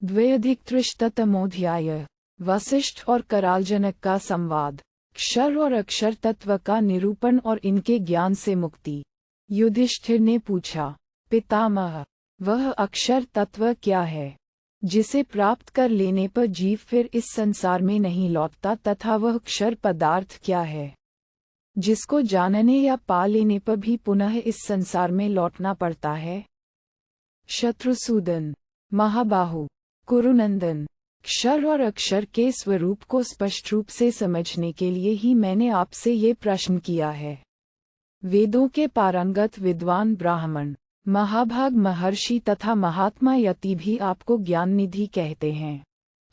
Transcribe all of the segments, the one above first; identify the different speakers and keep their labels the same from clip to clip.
Speaker 1: द्व्यधिकत्रिशतमोऽध्याय। वशिष्ठ और करालजनक का संवाद। क्षर और अक्षर तत्व का निरूपण और इनके ज्ञान से मुक्ति। युधिष्ठिर ने पूछा, पितामह, वह अक्षर तत्व क्या है जिसे प्राप्त कर लेने पर जीव फिर इस संसार में नहीं लौटता, तथा वह क्षर पदार्थ क्या है जिसको जानने या पा लेने पर भी पुनः इस संसार में लौटना पड़ता है। शत्रुसूदन, महाबाहु, कुरुनंदन, क्षर और अक्षर के स्वरूप को स्पष्ट रूप से समझने के लिए ही मैंने आपसे ये प्रश्न किया है। वेदों के पारंगत विद्वान ब्राह्मण, महाभाग महर्षि तथा महात्मा यति भी आपको ज्ञान निधि कहते हैं।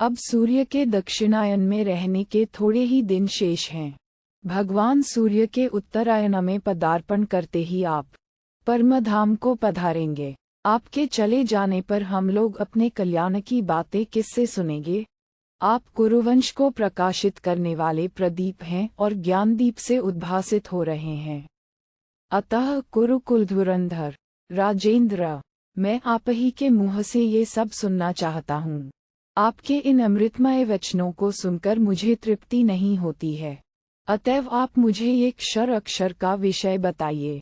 Speaker 1: अब सूर्य के दक्षिणायन में रहने के थोड़े ही दिन शेष हैं। भगवान सूर्य के उत्तरायण में पदार्पण करते ही आप परमधाम को पधारेंगे। आपके चले जाने पर हम लोग अपने कल्याण की बातें किससे सुनेंगे? आप कुरुवंश को प्रकाशित करने वाले प्रदीप हैं और ज्ञानदीप से उद्भासित हो रहे हैं। अतः कुरुकुल धुरंधर राजेंद्र, मैं आप ही के मुँह से ये सब सुनना चाहता हूँ। आपके इन अमृतमय वचनों को सुनकर मुझे तृप्ति नहीं होती है, अतएव आप मुझे ये क्षर अक्षर का विषय बताइए।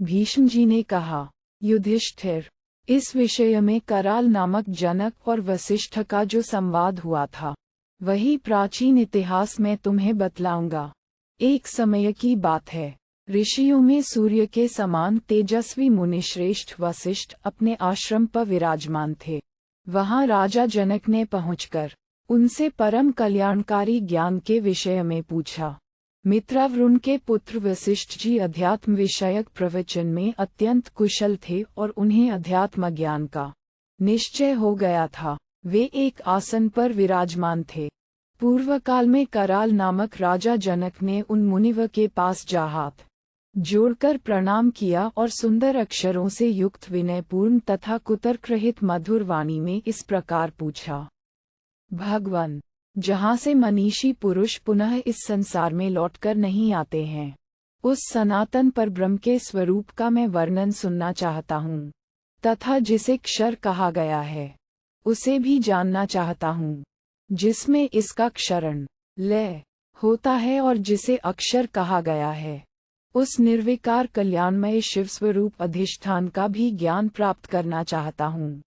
Speaker 1: भीष्म जी ने कहा, युधिष्ठिर, इस विषय में कराल नामक जनक और वशिष्ठ का जो संवाद हुआ था वही प्राचीन इतिहास में तुम्हें बतलाऊंगा। एक समय की बात है, ऋषियों में सूर्य के समान तेजस्वी मुनिश्रेष्ठ वशिष्ठ अपने आश्रम पर विराजमान थे। वहां राजा जनक ने पहुंचकर उनसे परम कल्याणकारी ज्ञान के विषय में पूछा। मित्रावरुण के पुत्र वशिष्ठ जी अध्यात्म विषयक प्रवचन में अत्यंत कुशल थे और उन्हें अध्यात्म ज्ञान का निश्चय हो गया था। वे एक आसन पर विराजमान थे। पूर्व काल में कराल नामक राजा जनक ने उन मुनिव के पास जा हाथ जोड़कर प्रणाम किया और सुंदर अक्षरों से युक्त विनयपूर्ण तथा कुतर्करहित मधुर वाणी में इस प्रकार पूछा, भगवान, जहाँ से मनीषी पुरुष पुनः इस संसार में लौटकर नहीं आते हैं, उस सनातन पर ब्रह्म के स्वरूप का मैं वर्णन सुनना चाहता हूँ, तथा जिसे क्षर कहा गया है उसे भी जानना चाहता हूँ, जिसमें इसका क्षरण लय होता है, और जिसे अक्षर कहा गया है उस निर्विकार कल्याणमय शिव स्वरूप अधिष्ठान का भी ज्ञान प्राप्त करना चाहता हूँ।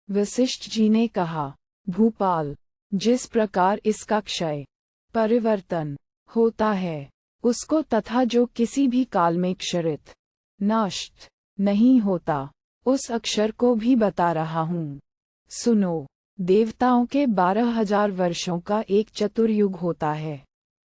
Speaker 1: वशिष्ठ जी ने कहा, भूपाल, जिस प्रकार इसका क्षय परिवर्तन होता है उसको, तथा जो किसी भी काल में क्षरित नष्ट नहीं होता, उस अक्षर को भी बता रहा हूँ। सुनो, देवताओं के 12,000 वर्षों का एक चतुर्युग होता है।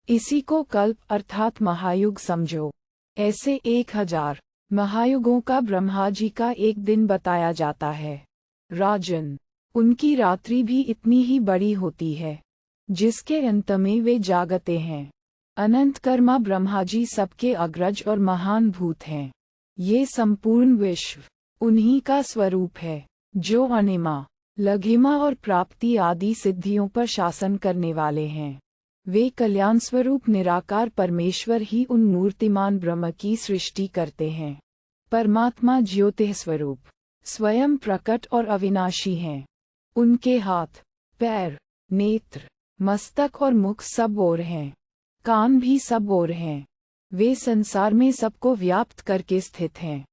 Speaker 1: इसी को कल्प अर्थात महायुग समझो। ऐसे 1000 महायुगों का ब्रह्मा जी का एक दिन बताया जाता है। राजन, उनकी रात्रि भी इतनी ही बड़ी होती है जिसके अंत में वे जागते हैं। अनंत कर्मा ब्रह्मा जी सबके अग्रज और महान भूत हैं। ये संपूर्ण विश्व उन्हीं का स्वरूप है, जो अनिमा, लघिमा और प्राप्ति आदि सिद्धियों पर शासन करने वाले हैं। वे कल्याण स्वरूप निराकार परमेश्वर ही उन मूर्तिमान ब्रह्म की सृष्टि करते हैं। परमात्मा ज्योतिः स्वरूप स्वयं प्रकट और अविनाशी हैं। उनके हाथ, पैर, नेत्र, मस्तक और मुख सब ओर हैं। कान भी सब ओर हैं। वे संसार में सबको व्याप्त करके स्थित हैं।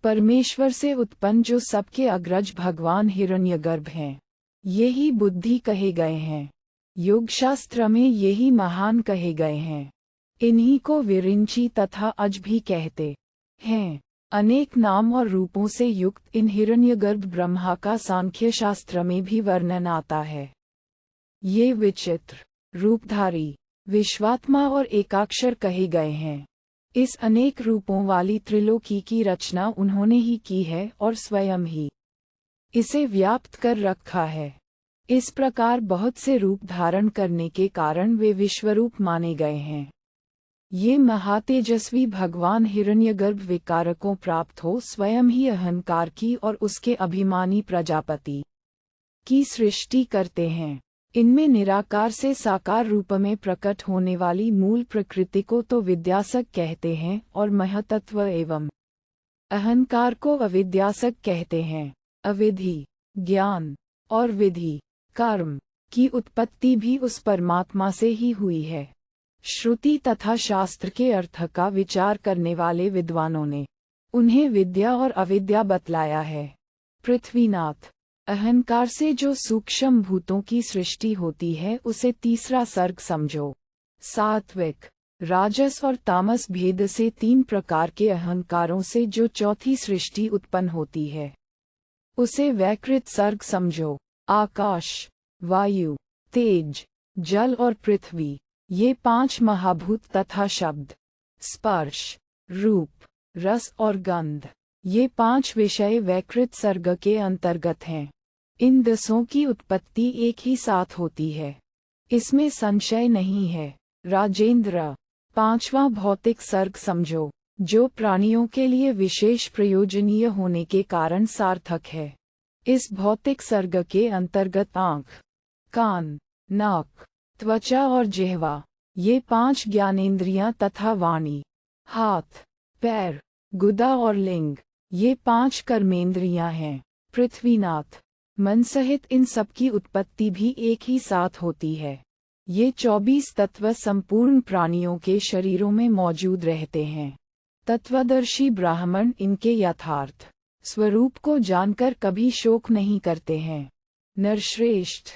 Speaker 1: परमेश्वर से उत्पन्न जो सबके अग्रज भगवान हिरण्यगर्भ हैं, यही बुद्धि कहे गए हैं। योगशास्त्र में यही महान कहे गए हैं। इन्हीं को विरिंची तथा अज भी कहते हैं। अनेक नाम और रूपों से युक्त इन हिरण्यगर्भ ब्रह्मा का सांख्य शास्त्र में भी वर्णन आता है। ये विचित्र रूपधारी विश्वात्मा और एकाक्षर कहे गए हैं। इस अनेक रूपों वाली त्रिलोकी की रचना उन्होंने ही की है और स्वयं ही इसे व्याप्त कर रखा है। इस प्रकार बहुत से रूप धारण करने के कारण वे विश्वरूप माने गए हैं। ये महातेजस्वी भगवान हिरण्यगर्भ विकारकों प्राप्त हो स्वयं ही अहंकार की और उसके अभिमानी प्रजापति की सृष्टि करते हैं। इनमें निराकार से साकार रूप में प्रकट होने वाली मूल प्रकृति को तो विद्यासक कहते हैं और महतत्व एवं अहंकार को अविद्यासक कहते हैं। अविधि, ज्ञान और विधि कर्म की उत्पत्ति भी उस परमात्मा से ही हुई है। श्रुति तथा शास्त्र के अर्थ का विचार करने वाले विद्वानों ने उन्हें विद्या और अविद्या बतलाया है। पृथ्वीनाथ, अहंकार से जो सूक्ष्म भूतों की सृष्टि होती है उसे तीसरा सर्ग समझो। सात्विक, राजस और तामस भेद से 3 प्रकार के अहंकारों से जो चौथी सृष्टि उत्पन्न होती है उसे वैकृत सर्ग समझो। आकाश, वायु, तेज, जल और पृथ्वी, ये 5 महाभूत तथा शब्द, स्पर्श, रूप, रस और गंध, ये 5 विषय वैकृत सर्ग के अंतर्गत हैं। इन 10 की उत्पत्ति एक ही साथ होती है, इसमें संशय नहीं है। राजेंद्र, 5वां भौतिक सर्ग समझो, जो प्राणियों के लिए विशेष प्रयोजनीय होने के कारण सार्थक है। इस भौतिक सर्ग के अंतर्गत आँख, कान, नाक, त्वचा और जिह्वा, ये 5 ज्ञानेंद्रियां तथा वाणी, हाथ, पैर, गुदा और लिंग, ये 5 कर्मेंद्रियां हैं। पृथ्वीनाथ, मन सहित इन सब की उत्पत्ति भी एक ही साथ होती है। ये 24 तत्व संपूर्ण प्राणियों के शरीरों में मौजूद रहते हैं। तत्वदर्शी ब्राह्मण इनके यथार्थ स्वरूप को जानकर कभी शोक नहीं करते हैं। नरश्रेष्ठ,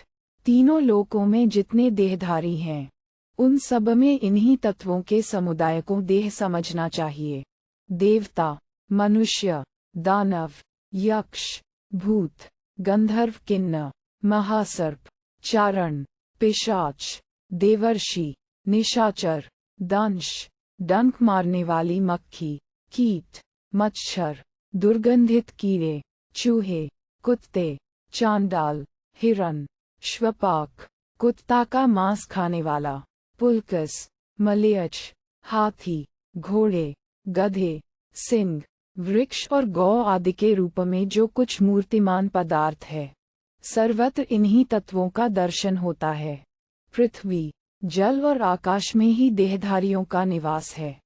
Speaker 1: तीनों लोकों में जितने देहधारी हैं उन सब में इन्हीं तत्वों के समुदाय को देह समझना चाहिए। देवता, मनुष्य, दानव, यक्ष, भूत, गंधर्व, किन्नर, महासर्प, चारण, पिशाच, देवर्षि, निशाचर, दंश, डंक मारने वाली मक्खी, कीट, मच्छर, दुर्गंधित कीड़े, चूहे, कुत्ते, चांडाल, हिरन, श्वपाक, कुत्ता का मांस खाने वाला, पुलकस, मलयच, हाथी, घोड़े, गधे, सिंह, वृक्ष और गौ आदि के रूप में जो कुछ मूर्तिमान पदार्थ है, सर्वत्र इन्हीं तत्वों का दर्शन होता है। पृथ्वी, जल और आकाश में ही देहधारियों का निवास है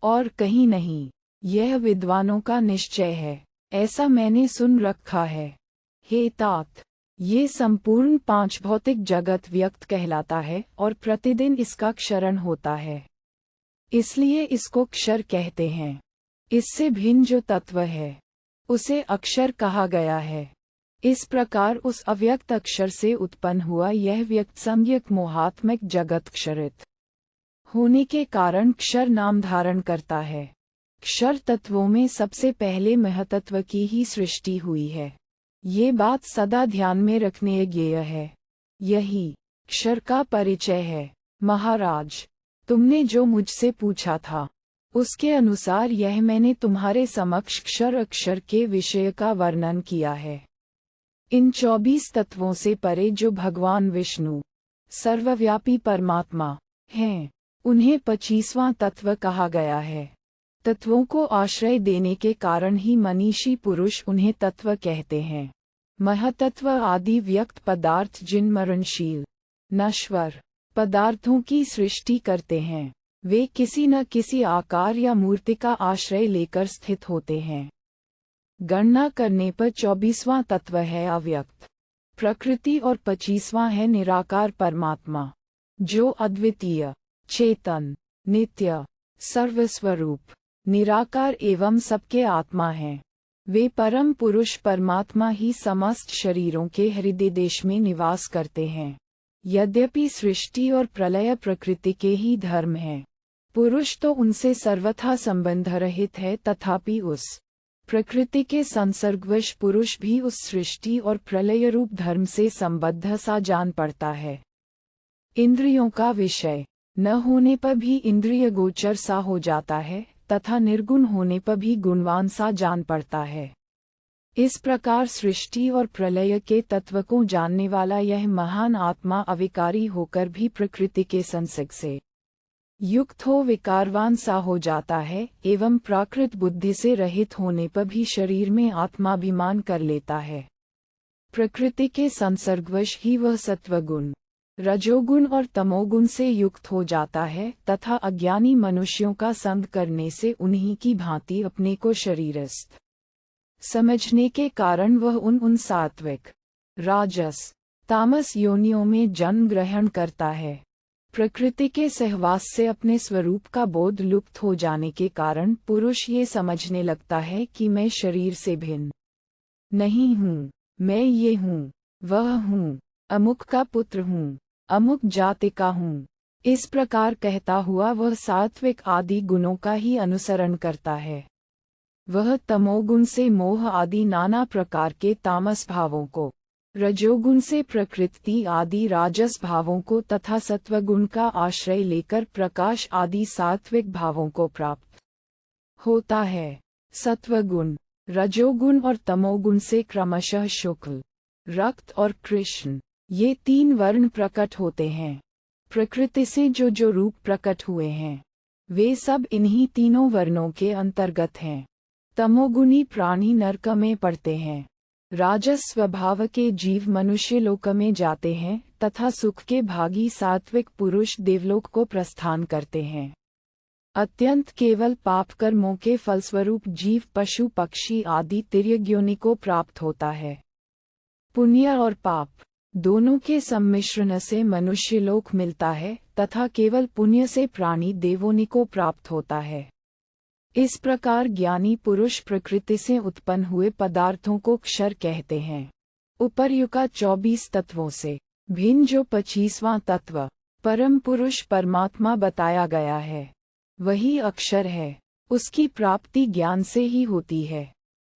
Speaker 1: और कहीं नहीं, यह विद्वानों का निश्चय है, ऐसा मैंने सुन रखा है। हे तात, ये संपूर्ण 5 भौतिक जगत व्यक्त कहलाता है और प्रतिदिन इसका क्षरण होता है, इसलिए इसको क्षर कहते हैं। इससे भिन्न जो तत्व है उसे अक्षर कहा गया है। इस प्रकार उस अव्यक्त अक्षर से उत्पन्न हुआ यह व्यक्त सम्यक मोहात्मक जगत क्षरित होने के कारण क्षर नाम धारण करता है। क्षर तत्वों में सबसे पहले महतत्व की ही सृष्टि हुई है, ये बात सदा ध्यान में रखने योग्य है। यही क्षर का परिचय है। महाराज, तुमने जो मुझसे पूछा था उसके अनुसार यह मैंने तुम्हारे समक्ष क्षर अक्षर के विषय का वर्णन किया है। इन 24 तत्वों से परे जो भगवान विष्णु सर्वव्यापी परमात्मा हैं, उन्हें 25वां तत्व कहा गया है। तत्वों को आश्रय देने के कारण ही मनीषी पुरुष उन्हें तत्व कहते हैं। महतत्व आदि व्यक्त पदार्थ जिन मरणशील नश्वर पदार्थों की सृष्टि करते हैं, वे किसी न किसी आकार या मूर्ति का आश्रय लेकर स्थित होते हैं। गणना करने पर 24वां तत्व है अव्यक्त प्रकृति और 25वां है निराकार परमात्मा, जो अद्वितीय, चेतन, नित्य, सर्वस्वरूप, निराकार एवं सबके आत्मा हैं। वे परम पुरुष परमात्मा ही समस्त शरीरों के हृदय देश में निवास करते हैं। यद्यपि सृष्टि और प्रलय प्रकृति के ही धर्म हैं, पुरुष तो उनसे सर्वथा संबंध रहित है, तथापि उस प्रकृति के संसर्गवश पुरुष भी उस सृष्टि और प्रलय रूप धर्म से संबद्ध सा जान पड़ता है। इंद्रियों का विषय न होने पर भी इंद्रिय गोचर सा हो जाता है तथा निर्गुण होने पर भी गुणवान सा जान पड़ता है। इस प्रकार सृष्टि और प्रलय के तत्व को जानने वाला यह महान आत्मा अविकारी होकर भी प्रकृति के संसर्ग से युक्त हो विकारवान सा हो जाता है एवं प्राकृत बुद्धि से रहित होने पर भी शरीर में आत्माभिमान कर लेता है। प्रकृति के संसर्गवश ही वह सत्वगुण, रजोगुण और तमोगुण से युक्त हो जाता है तथा अज्ञानी मनुष्यों का संग करने से उन्हीं की भांति अपने को शरीरस्थ समझने के कारण वह उन सात्विक, राजस तामस योनियों में जन्म ग्रहण करता है। प्रकृति के सहवास से अपने स्वरूप का बोध लुप्त हो जाने के कारण पुरुष ये समझने लगता है कि मैं शरीर से भिन्न नहीं हूँ, मैं ये हूँ, वह हूँ, अमुक का पुत्र हूँ, अमुक जाति का हूँ। इस प्रकार कहता हुआ वह सात्विक आदि गुणों का ही अनुसरण करता है। वह तमोगुण से मोह आदि नाना प्रकार के तामस भावों को, रजोगुण से प्रकृति आदि राजस भावों को तथा सत्वगुण का आश्रय लेकर प्रकाश आदि सात्विक भावों को प्राप्त होता है। सत्वगुण, रजोगुण और तमोगुण से क्रमशः शुक्ल, रक्त और कृष्ण ये 3 वर्ण प्रकट होते हैं। प्रकृति से जो रूप प्रकट हुए हैं वे सब इन्हीं तीनों वर्णों के अंतर्गत हैं। तमोगुणी प्राणी नरक में पड़ते हैं, राजस स्वभाव के जीव मनुष्य लोक में जाते हैं तथा सुख के भागी सात्विक पुरुष देवलोक को प्रस्थान करते हैं। अत्यंत केवल पाप कर्मों के फलस्वरूप जीव पशु पक्षी आदि तिर्यक योनि को प्राप्त होता है। पुण्य और पाप दोनों के सम्मिश्रण से मनुष्य लोक मिलता है तथा केवल पुण्य से प्राणी देवोनि को प्राप्त होता है। इस प्रकार ज्ञानी पुरुष प्रकृति से उत्पन्न हुए पदार्थों को क्षर कहते हैं। उपर्युक्त 24 तत्वों से भिन्न जो 25वां तत्व परम पुरुष परमात्मा बताया गया है वही अक्षर है। उसकी प्राप्ति ज्ञान से ही होती है।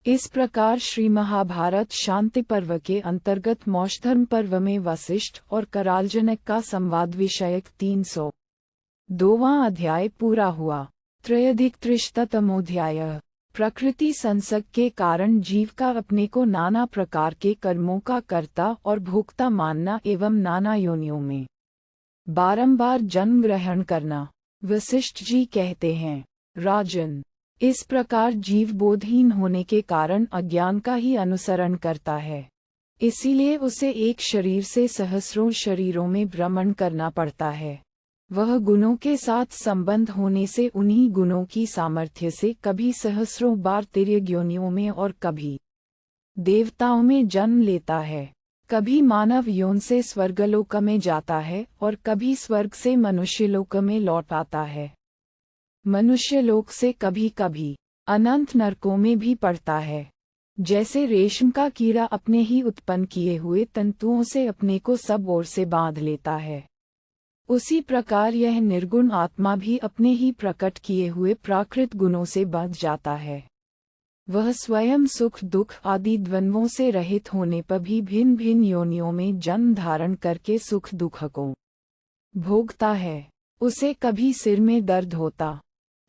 Speaker 1: इस प्रकार श्री महाभारत शांति पर्व के अंतर्गत मोक्षधर्म पर्व में वशिष्ठ और करालजनक का संवाद विषयक 302वां अध्याय पूरा हुआ। त्रयोधिकत्रिशतमोऽध्याय। प्रकृति संसर्ग के कारण जीव का अपने को नाना प्रकार के कर्मों का कर्ता और भोक्ता मानना एवं नाना योनियों में बारंबार जन्म ग्रहण करना। वशिष्ठ जी कहते हैं, राजन, इस प्रकार जीव बोधहीन होने के कारण अज्ञान का ही अनुसरण करता है। इसीलिए उसे एक शरीर से सहस्रों शरीरों में भ्रमण करना पड़ता है। वह गुणों के साथ संबंध होने से उन्हीं गुणों की सामर्थ्य से कभी सहस्रों बार तिर्यक योनियों में और कभी देवताओं में जन्म लेता है। कभी मानव योन से स्वर्गलोक में जाता है और कभी स्वर्ग से मनुष्यलोक में लौट आता है। मनुष्यलोक से कभी कभी अनंत नरकों में भी पड़ता है। जैसे रेशम का कीड़ा अपने ही उत्पन्न किए हुए तंतुओं से अपने को सब ओर से बांध लेता है, उसी प्रकार यह निर्गुण आत्मा भी अपने ही प्रकट किए हुए प्राकृत गुणों से बंध जाता है। वह स्वयं सुख दुख आदि द्वंद्वों से रहित होने पर भी भिन्न भिन्न योनियों में जन्म धारण करके सुख दुख को भोगता है। उसे कभी सिर में दर्द होता,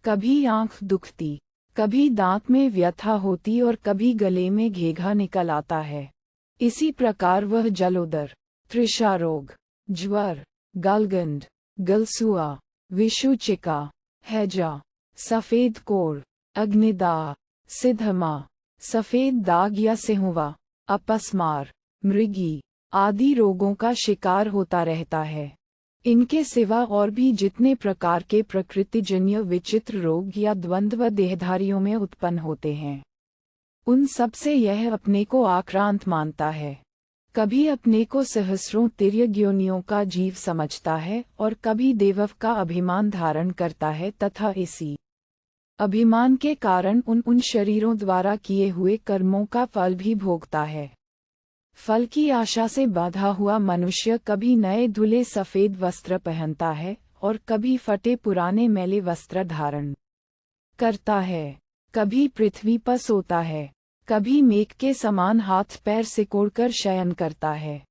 Speaker 1: कभी आंख दुखती, कभी दांत में व्यथा होती और कभी गले में घेघा निकल आता है। इसी प्रकार वह जलोदर, तृषा रोग, ज्वर, गलगंड, गलसुआ, विषुचिका, हैजा, सफेद कोर, अग्निदाह, सिद्धमा, सफेद दाग या सिहुवा, अपस्मार, मृगी आदि रोगों का शिकार होता रहता है। इनके सिवा और भी जितने प्रकार के प्रकृतिजन्य विचित्र रोग या द्वंद्व देहधारियों में उत्पन्न होते हैं, उन सब से यह अपने को आक्रांत मानता है। कभी अपने को सहस्रों तिर्यक योनियों का जीव समझता है और कभी देवव का अभिमान धारण करता है तथा इसी अभिमान के कारण उन शरीरों द्वारा किए हुए कर्मों का फल भी भोगता है। फल की आशा से बाधा हुआ मनुष्य कभी नए धुले सफेद वस्त्र पहनता है और कभी फटे पुराने मैले वस्त्र धारण करता है, कभी पृथ्वी पर सोता है, कभी मेघ के समान हाथ पैर सिकोड़कर शयन करता है,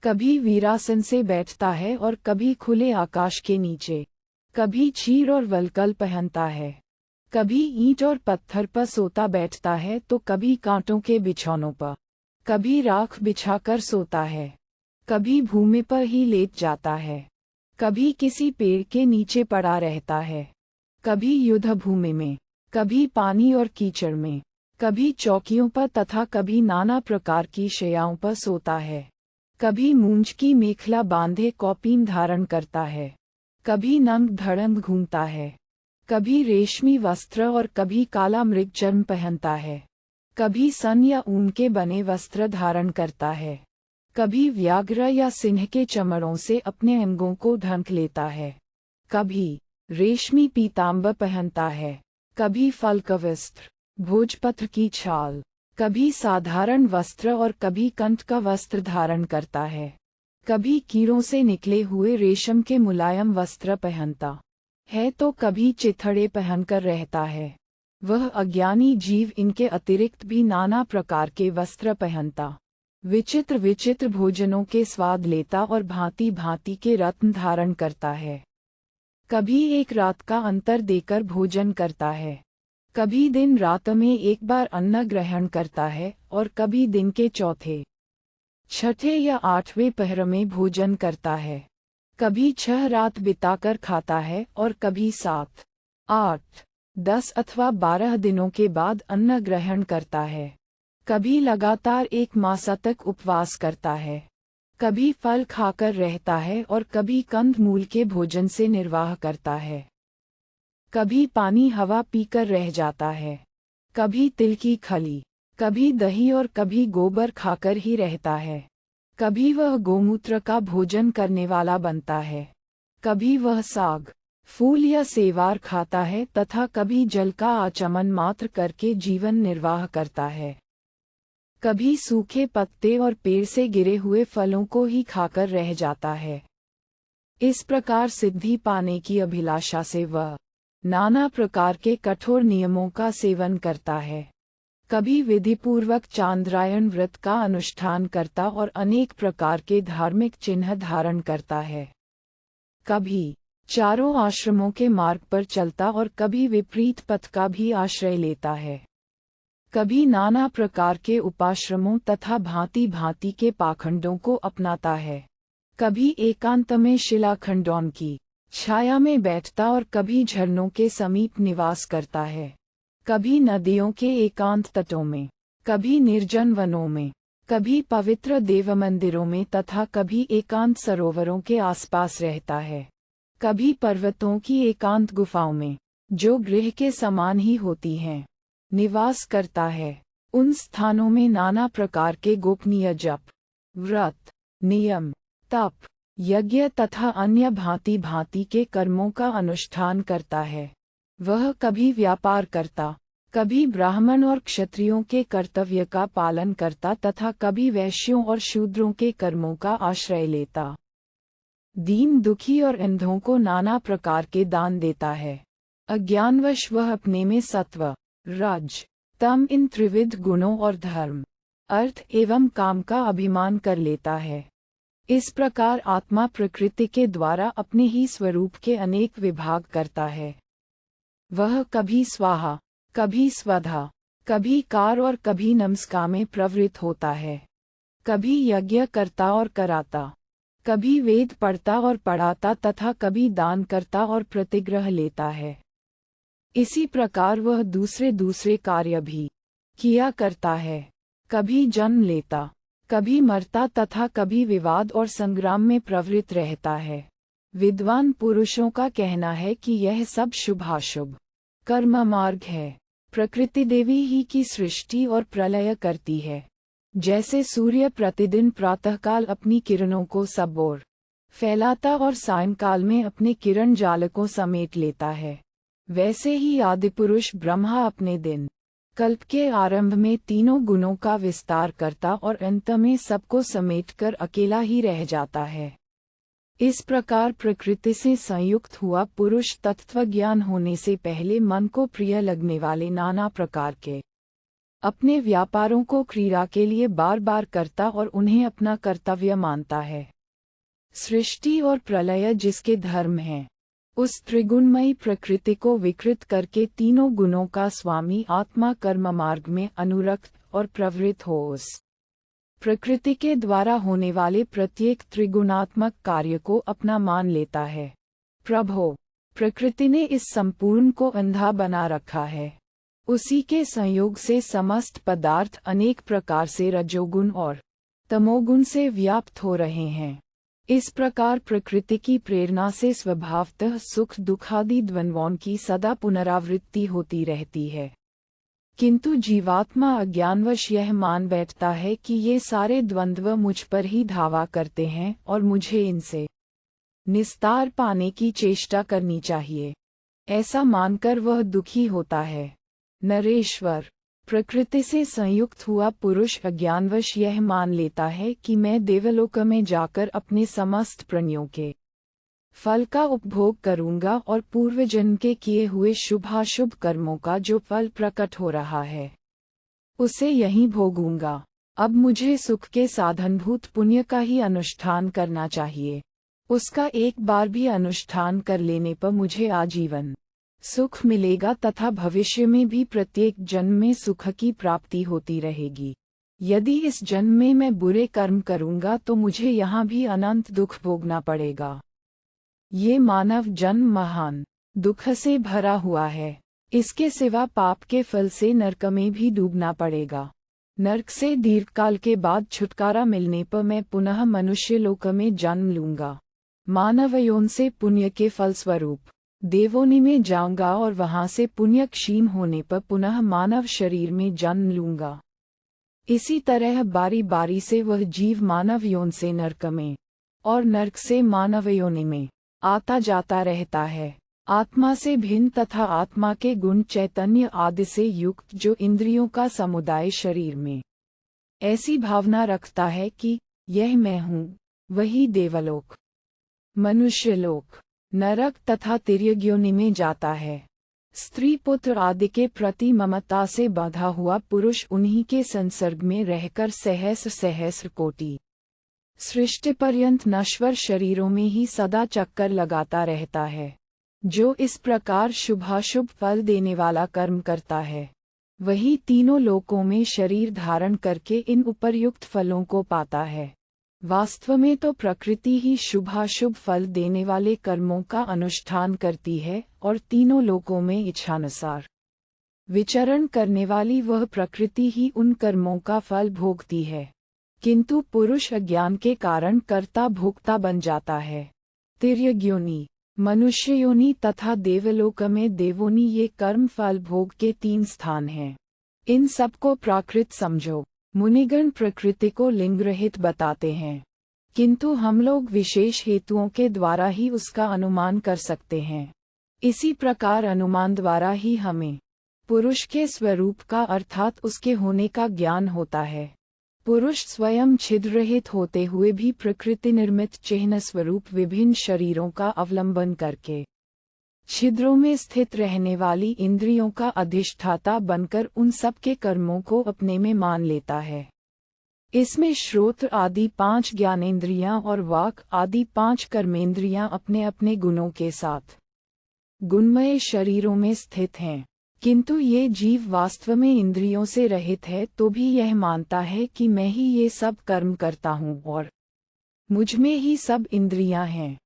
Speaker 1: कभी वीरासन से बैठता है और कभी खुले आकाश के नीचे, कभी चीर और वलकल पहनता है, कभी ईंट और पत्थर पर सोता बैठता है तो कभी कांटों के बिछौनों पर, कभी राख बिछाकर सोता है, कभी भूमि पर ही लेट जाता है, कभी किसी पेड़ के नीचे पड़ा रहता है, कभी युद्ध भूमि में, कभी पानी और कीचड़ में, कभी चौकियों पर तथा कभी नाना प्रकार की शैयाओं पर सोता है, कभी मूंज की मेखला बांधे कौपीन धारण करता है, कभी नंग धड़ंग घूमता है, कभी रेशमी वस्त्र और कभी काला मृग चर्म पहनता है, कभी सन या ऊन के बने वस्त्र धारण करता है, कभी व्याघ्र या सिंह के चमड़ों से अपने अंगों को ढक लेता है, कभी रेशमी पीताम्बर पहनता है, कभी फल का वस्त्र, भोजपत्र की छाल, कभी साधारण वस्त्र और कभी कंठ का वस्त्र धारण करता है, कभी कीड़ों से निकले हुए रेशम के मुलायम वस्त्र पहनता है तो कभी चिथड़े पहनकर रहता है। वह अज्ञानी जीव इनके अतिरिक्त भी नाना प्रकार के वस्त्र पहनता, विचित्र विचित्र भोजनों के स्वाद लेता और भांति भांति के रत्न धारण करता है। कभी एक रात का अंतर देकर भोजन करता है, कभी दिन रात में एक बार अन्न ग्रहण करता है और कभी दिन के चौथे, छठे या आठवें पहर में भोजन करता है। कभी 6 रात बिताकर खाता है और कभी 7, 8, 10 अथवा 12 दिनों के बाद अन्न ग्रहण करता है। कभी लगातार 1 मास तक उपवास करता है, कभी फल खाकर रहता है और कभी कंद मूल के भोजन से निर्वाह करता है। कभी पानी हवा पीकर रह जाता है, कभी तिल की खली, कभी दही और कभी गोबर खाकर ही रहता है। कभी वह गोमूत्र का भोजन करने वाला बनता है, कभी वह साग, फूल या सेवार खाता है तथा कभी जल का आचमन मात्र करके जीवन निर्वाह करता है। कभी सूखे पत्ते और पेड़ से गिरे हुए फलों को ही खाकर रह जाता है। इस प्रकार सिद्धि पाने की अभिलाषा से वह नाना प्रकार के कठोर नियमों का सेवन करता है। कभी विधिपूर्वक चांद्रायण व्रत का अनुष्ठान करता और अनेक प्रकार के धार्मिक चिन्ह धारण करता है। कभी चारों आश्रमों के मार्ग पर चलता और कभी विपरीत पथ का भी आश्रय लेता है। कभी नाना प्रकार के उपाश्रमों तथा भांति भांति के पाखंडों को अपनाता है। कभी एकांत में शिलाखंडों की छाया में बैठता और कभी झरनों के समीप निवास करता है। कभी नदियों के एकांत तटों में, कभी निर्जन वनों में, कभी पवित्र देव मंदिरों में तथा कभी एकांत सरोवरों के आसपास रहता है। कभी पर्वतों की एकांत गुफाओं में, जो गृह के समान ही होती हैं, निवास करता है। उन स्थानों में नाना प्रकार के गोपनीय जप, व्रत, नियम, तप, यज्ञ तथा अन्य भांति भांति के कर्मों का अनुष्ठान करता है। वह कभी व्यापार करता, कभी ब्राह्मण और क्षत्रियों के कर्तव्य का पालन करता तथा कभी वैश्यों और शूद्रों के कर्मों का आश्रय लेता। दीन दुखी और अंधों को नाना प्रकार के दान देता है। अज्ञानवश वह अपने में सत्व, रज, तम इन त्रिविध गुणों और धर्म, अर्थ एवं काम का अभिमान कर लेता है। इस प्रकार आत्मा प्रकृति के द्वारा अपने ही स्वरूप के अनेक विभाग करता है। वह कभी स्वाहा, कभी स्वधा, कभी कार और कभी नमस्कार में प्रवृत्त होता है। कभी यज्ञ करता और कराता, कभी वेद पढ़ता और पढ़ाता तथा कभी दान करता और प्रतिग्रह लेता है। इसी प्रकार वह दूसरे दूसरे कार्य भी किया करता है। कभी जन्म लेता, कभी मरता तथा कभी विवाद और संग्राम में प्रवृत्त रहता है। विद्वान पुरुषों का कहना है कि यह सब शुभाशुभ कर्म मार्ग है। प्रकृति देवी ही की सृष्टि और प्रलय करती है। जैसे सूर्य प्रतिदिन प्रातःकाल अपनी किरणों को सब ओर फैलाता और सायंकाल में अपने किरण जाल को समेट लेता है, वैसे ही आदिपुरुष ब्रह्मा अपने दिन कल्प के आरंभ में तीनों गुणों का विस्तार करता और अंत में सबको समेटकर अकेला ही रह जाता है। इस प्रकार प्रकृति से संयुक्त हुआ पुरुष तत्वज्ञान होने से पहले मन को प्रिय लगने वाले नाना प्रकार के अपने व्यापारों को क्रीड़ा के लिए बार बार करता और उन्हें अपना कर्तव्य मानता है। सृष्टि और प्रलय जिसके धर्म हैं, उस त्रिगुणमयी प्रकृति को विकृत करके तीनों गुणों का स्वामी आत्मा कर्म मार्ग में अनुरक्त और प्रवृत्त हो उस प्रकृति के द्वारा होने वाले प्रत्येक त्रिगुणात्मक कार्य को अपना मान लेता है। प्रभो, प्रकृति ने इस संपूर्ण को अंधा बना रखा है। उसी के संयोग से समस्त पदार्थ अनेक प्रकार से रजोगुण और तमोगुण से व्याप्त हो रहे हैं। इस प्रकार प्रकृति की प्रेरणा से स्वभावतः सुख दुखादि द्वंद्वों की सदा पुनरावृत्ति होती रहती है। किंतु जीवात्मा अज्ञानवश यह मान बैठता है कि ये सारे द्वंद्व मुझ पर ही धावा करते हैं और मुझे इनसे निस्तार पाने की चेष्टा करनी चाहिए। ऐसा मानकर वह दुखी होता है। नरेश्वर, प्रकृति से संयुक्त हुआ पुरुष अज्ञानवश यह मान लेता है कि मैं देवलोक में जाकर अपने समस्त प्राणियों के फल का उपभोग करूंगा और पूर्वजन्म के किए हुए शुभाशुभ कर्मों का जो फल प्रकट हो रहा है उसे यहीं भोगूंगा। अब मुझे सुख के साधनभूत पुण्य का ही अनुष्ठान करना चाहिए। उसका एक बार भी अनुष्ठान कर लेने पर मुझे आजीवन सुख मिलेगा तथा भविष्य में भी प्रत्येक जन्म में सुख की प्राप्ति होती रहेगी। यदि इस जन्म में मैं बुरे कर्म करूंगा तो मुझे यहाँ भी अनंत दुख भोगना पड़ेगा। ये मानव जन्म महान दुख से भरा हुआ है। इसके सिवा पाप के फल से नरक में भी डूबना पड़ेगा। नरक से दीर्घकाल के बाद छुटकारा मिलने पर मैं पुनः मनुष्य लोक में जन्म लूंगा। मानव यौन से पुण्य के फलस्वरूप देवोनी में जाऊंगा और वहां से पुण्य क्षीण होने पर पुनः मानव शरीर में जन्म लूंगा। इसी तरह बारी बारी से वह जीव मानव यौन से नरक में और नरक से मानव योनि में आता जाता रहता है। आत्मा से भिन्न तथा आत्मा के गुण चैतन्य आदि से युक्त जो इंद्रियों का समुदाय शरीर में ऐसी भावना रखता है कि यह मैं हूँ, वही देवलोक, मनुष्यलोक, नरक तथा तिर्यक योनि में जाता है। स्त्री पुत्र आदि के प्रति ममता से बंधा हुआ पुरुष उन्हीं के संसर्ग में रहकर सहस्र सहस्र कोटि सृष्टि पर्यंत नश्वर शरीरों में ही सदा चक्कर लगाता रहता है। जो इस प्रकार शुभाशुभ फल देने वाला कर्म करता है वही तीनों लोकों में शरीर धारण करके इन उपर्युक्त फलों को पाता है। वास्तव में तो प्रकृति ही शुभाशुभ फल देने वाले कर्मों का अनुष्ठान करती है और तीनों लोकों में इच्छानुसार विचरण करने वाली वह प्रकृति ही उन कर्मों का फल भोगती है। किंतु पुरुष अज्ञान के कारण कर्ता भोक्ता बन जाता है। तिर्यक योनि, मनुष्य योनि तथा देवलोक में देवोनि ये कर्म फल भोग के 3 स्थान हैं। इन सबको प्राकृत समझो। मुनिगण प्रकृति को लिंग रहित बताते हैं, किंतु हम लोग विशेष हेतुओं के द्वारा ही उसका अनुमान कर सकते हैं। इसी प्रकार अनुमान द्वारा ही हमें पुरुष के स्वरूप का अर्थात उसके होने का ज्ञान होता है। पुरुष स्वयं छिद्र रहित होते हुए भी प्रकृति निर्मित चिह्न स्वरूप विभिन्न शरीरों का अवलंबन करके छिद्रों में स्थित रहने वाली इंद्रियों का अधिष्ठाता बनकर उन सब के कर्मों को अपने में मान लेता है। इसमें श्रोत्र आदि 5 ज्ञानेंद्रियां और वाक आदि 5 कर्मेंद्रियां अपने अपने गुणों के साथ गुणमय शरीरों में स्थित हैं। किंतु ये जीव वास्तव में इंद्रियों से रहित है तो भी यह मानता है कि मैं ही ये सब कर्म करता हूँ और मुझ में ही सब इंद्रियां हैं।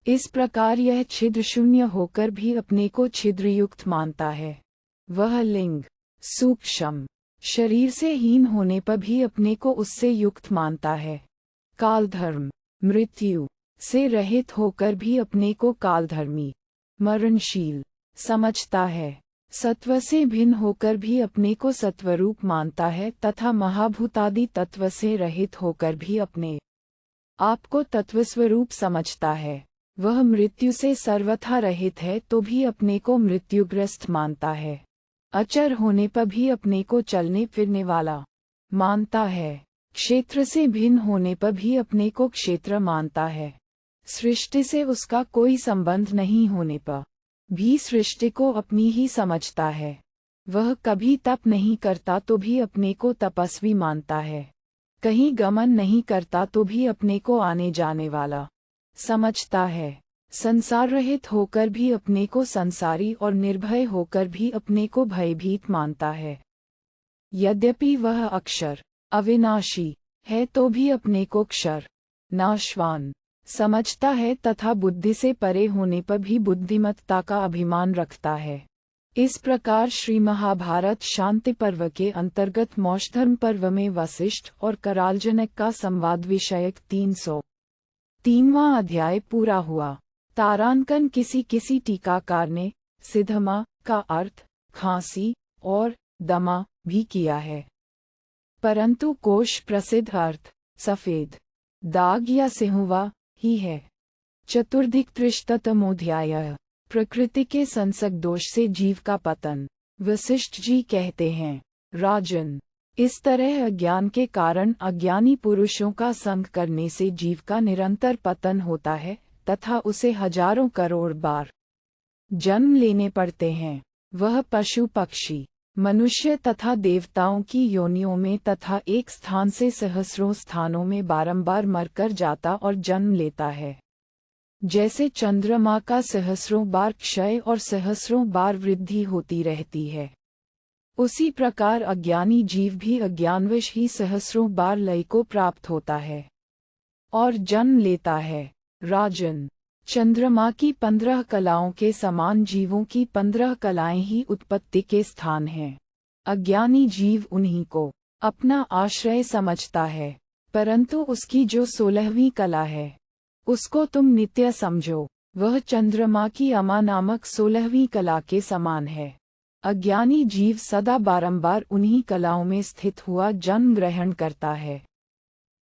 Speaker 1: इस प्रकार यह छिद्र शून्य होकर भी अपने को छिद्रयुक्त मानता है। वह लिंग सूक्ष्म शरीर से हीन होने पर भी अपने को उससे युक्त मानता है। कालधर्म मृत्यु से रहित होकर भी अपने को कालधर्मी मरणशील समझता है। सत्व से भिन्न होकर भी अपने को सत्वरूप मानता है तथा महाभूतादि तत्व से रहित होकर भी अपने आप को तत्वस्वरूप समझता है। वह मृत्यु से सर्वथा रहित है तो भी अपने को मृत्युग्रस्त मानता है। अचर होने पर भी अपने को चलने फिरने वाला मानता है। क्षेत्र से भिन्न होने पर भी अपने को क्षेत्र मानता है। सृष्टि से उसका कोई संबंध नहीं होने पर भी सृष्टि को अपनी ही समझता है। वह कभी तप नहीं करता तो भी अपने को तपस्वी मानता है। कहीं गमन नहीं करता तो भी अपने को आने जाने वाला समझता है। संसार रहित होकर भी अपने को संसारी और निर्भय होकर भी अपने को भयभीत मानता है। यद्यपि वह अक्षर अविनाशी है तो भी अपने को क्षर नाशवान समझता है तथा बुद्धि से परे होने पर भी बुद्धिमत्ता का अभिमान रखता है। इस प्रकार श्री महाभारत शांति पर्व के अंतर्गत मौषधर्म पर्व में वशिष्ठ और करालजनक का संवाद विषयक 303वां अध्याय पूरा हुआ। तारांकन किसी टीकाकार ने सिद्धमा का अर्थ खांसी और दमा भी किया है। परंतु कोश प्रसिद्ध अर्थ सफेद दाग या सिंहुवा ही है। चतुर्धिक-त्रिशतमोऽध्यायः प्रकृति के संसर्ग दोष से जीव का पतन। वशिष्ठ जी कहते हैं, राजन, इस तरह अज्ञान के कारण अज्ञानी पुरुषों का संग करने से जीव का निरंतर पतन होता है तथा उसे हजारों करोड़ बार जन्म लेने पड़ते हैं। वह पशु पक्षी मनुष्य तथा देवताओं की योनियों में तथा एक स्थान से सहस्रों स्थानों में बारंबार मरकर जाता और जन्म लेता है। जैसे चंद्रमा का सहस्रों बार क्षय और सहस्रों बार वृद्धि होती रहती है, उसी प्रकार अज्ञानी जीव भी अज्ञानवश ही सहस्रों बार लय को प्राप्त होता है और जन्म लेता है। राजन, चंद्रमा की 15 कलाओं के समान जीवों की 15 कलाएं ही उत्पत्ति के स्थान हैं। अज्ञानी जीव उन्हीं को अपना आश्रय समझता है, परंतु उसकी जो 16वीं कला है उसको तुम नित्य समझो। वह चंद्रमा की अमा नामक 16वीं कला के समान है। अज्ञानी जीव सदा बारंबार उन्हीं कलाओं में स्थित हुआ जन्म ग्रहण करता है।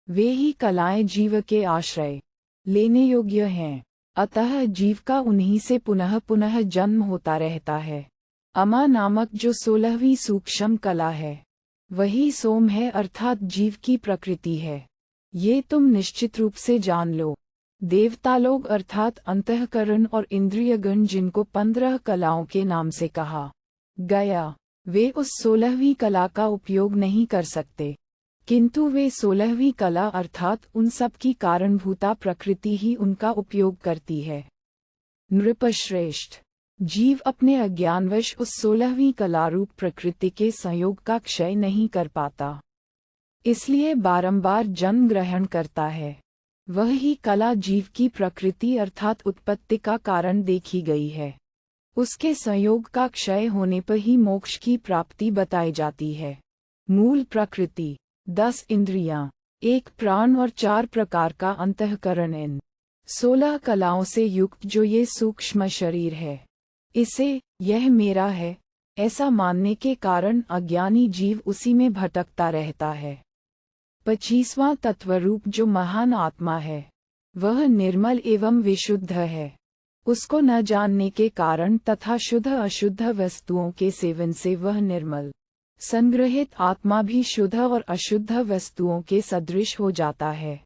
Speaker 1: वे ही कलाएं जीव के आश्रय लेने योग्य हैं, अतः जीव का उन्हीं से पुनः पुनः जन्म होता रहता है। अमा नामक जो 16वीं सूक्ष्म कला है, वही सोम है, अर्थात जीव की प्रकृति है। ये तुम निश्चित रूप से जान लो। देवता लोग अर्थात अंतःकरण और इंद्रियगण, जिनको 15 कलाओं के नाम से कहा गया, वे उस 16वीं कला का उपयोग नहीं कर सकते, किंतु वे 16वीं कला अर्थात उन सब की कारणभूता प्रकृति ही उनका उपयोग करती है। नृपश्रेष्ठ, जीव अपने अज्ञानवश उस 16वीं कला रूप प्रकृति के संयोग का क्षय नहीं कर पाता, इसलिए बारंबार जन्म ग्रहण करता है। वह ही कला जीव की प्रकृति अर्थात उत्पत्ति का कारण देखी गई है। उसके संयोग का क्षय होने पर ही मोक्ष की प्राप्ति बताई जाती है। मूल प्रकृति 10 इंद्रियां, 1 प्राण और 4 प्रकार का अंतःकरण, इन 16 कलाओं से युक्त जो ये सूक्ष्म शरीर है, इसे यह मेरा है ऐसा मानने के कारण अज्ञानी जीव उसी में भटकता रहता है। 25वां तत्वरूप जो महान आत्मा है, वह निर्मल एवं विशुद्ध है। उसको न जानने के कारण तथा शुद्ध अशुद्ध वस्तुओं के सेवन से वह निर्मल संग्रहित आत्मा भी शुद्ध और अशुद्ध वस्तुओं के सदृश हो जाता है।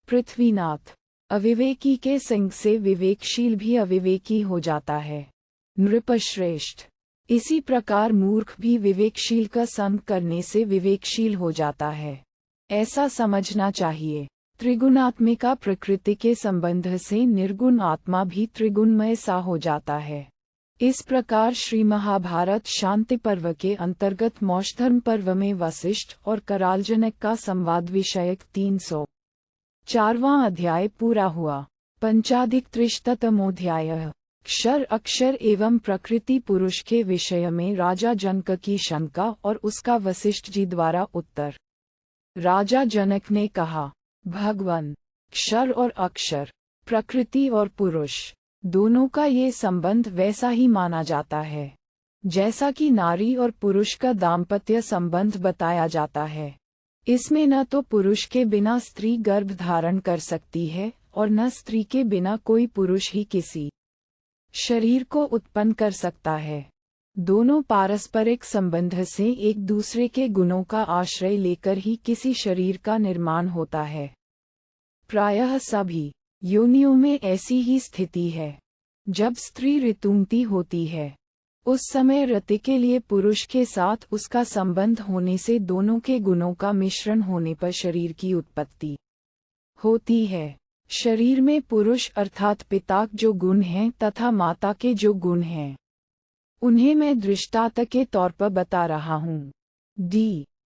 Speaker 1: पृथ्वीनाथ, अविवेकी के संग से विवेकशील भी अविवेकी हो जाता है। नृपश्रेष्ठ, इसी प्रकार मूर्ख भी विवेकशील का संग करने से विवेकशील हो जाता है, ऐसा समझना चाहिए। त्रिगुणात्मिका प्रकृति के संबंध से निर्गुण आत्मा भी त्रिगुणमय सा हो जाता है। इस प्रकार श्री महाभारत शांति पर्व के अंतर्गत मोक्षधर्म पर्व में वशिष्ठ और करालजनक का संवाद विषयक 304वां अध्याय पूरा हुआ। पंचाधिक-त्रिशतमोऽध्यायः क्षर अक्षर एवं प्रकृति पुरुष के विषय में राजा जनक की शंका और उसका वशिष्ठ जी द्वारा उत्तर। राजा जनक ने कहा, भगवान, क्षर और अक्षर, प्रकृति और पुरुष, दोनों का ये संबंध वैसा ही माना जाता है जैसा कि नारी और पुरुष का दाम्पत्य संबंध बताया जाता है। इसमें न तो पुरुष के बिना स्त्री गर्भ धारण कर सकती है और न स्त्री के बिना कोई पुरुष ही किसी शरीर को उत्पन्न कर सकता है। दोनों पारस्परिक संबंध से एक दूसरे के गुणों का आश्रय लेकर ही किसी शरीर का निर्माण होता है। प्रायः सभी योनियों में ऐसी ही स्थिति है। जब स्त्री ऋतुमती होती है, उस समय रति के लिए पुरुष के साथ उसका संबंध होने से दोनों के गुणों का मिश्रण होने पर शरीर की उत्पत्ति होती है। शरीर में पुरुष अर्थात पिता जो गुण हैं तथा माता के जो गुण हैं, उन्हें मैं दृष्टांत के तौर पर बता रहा हूँ।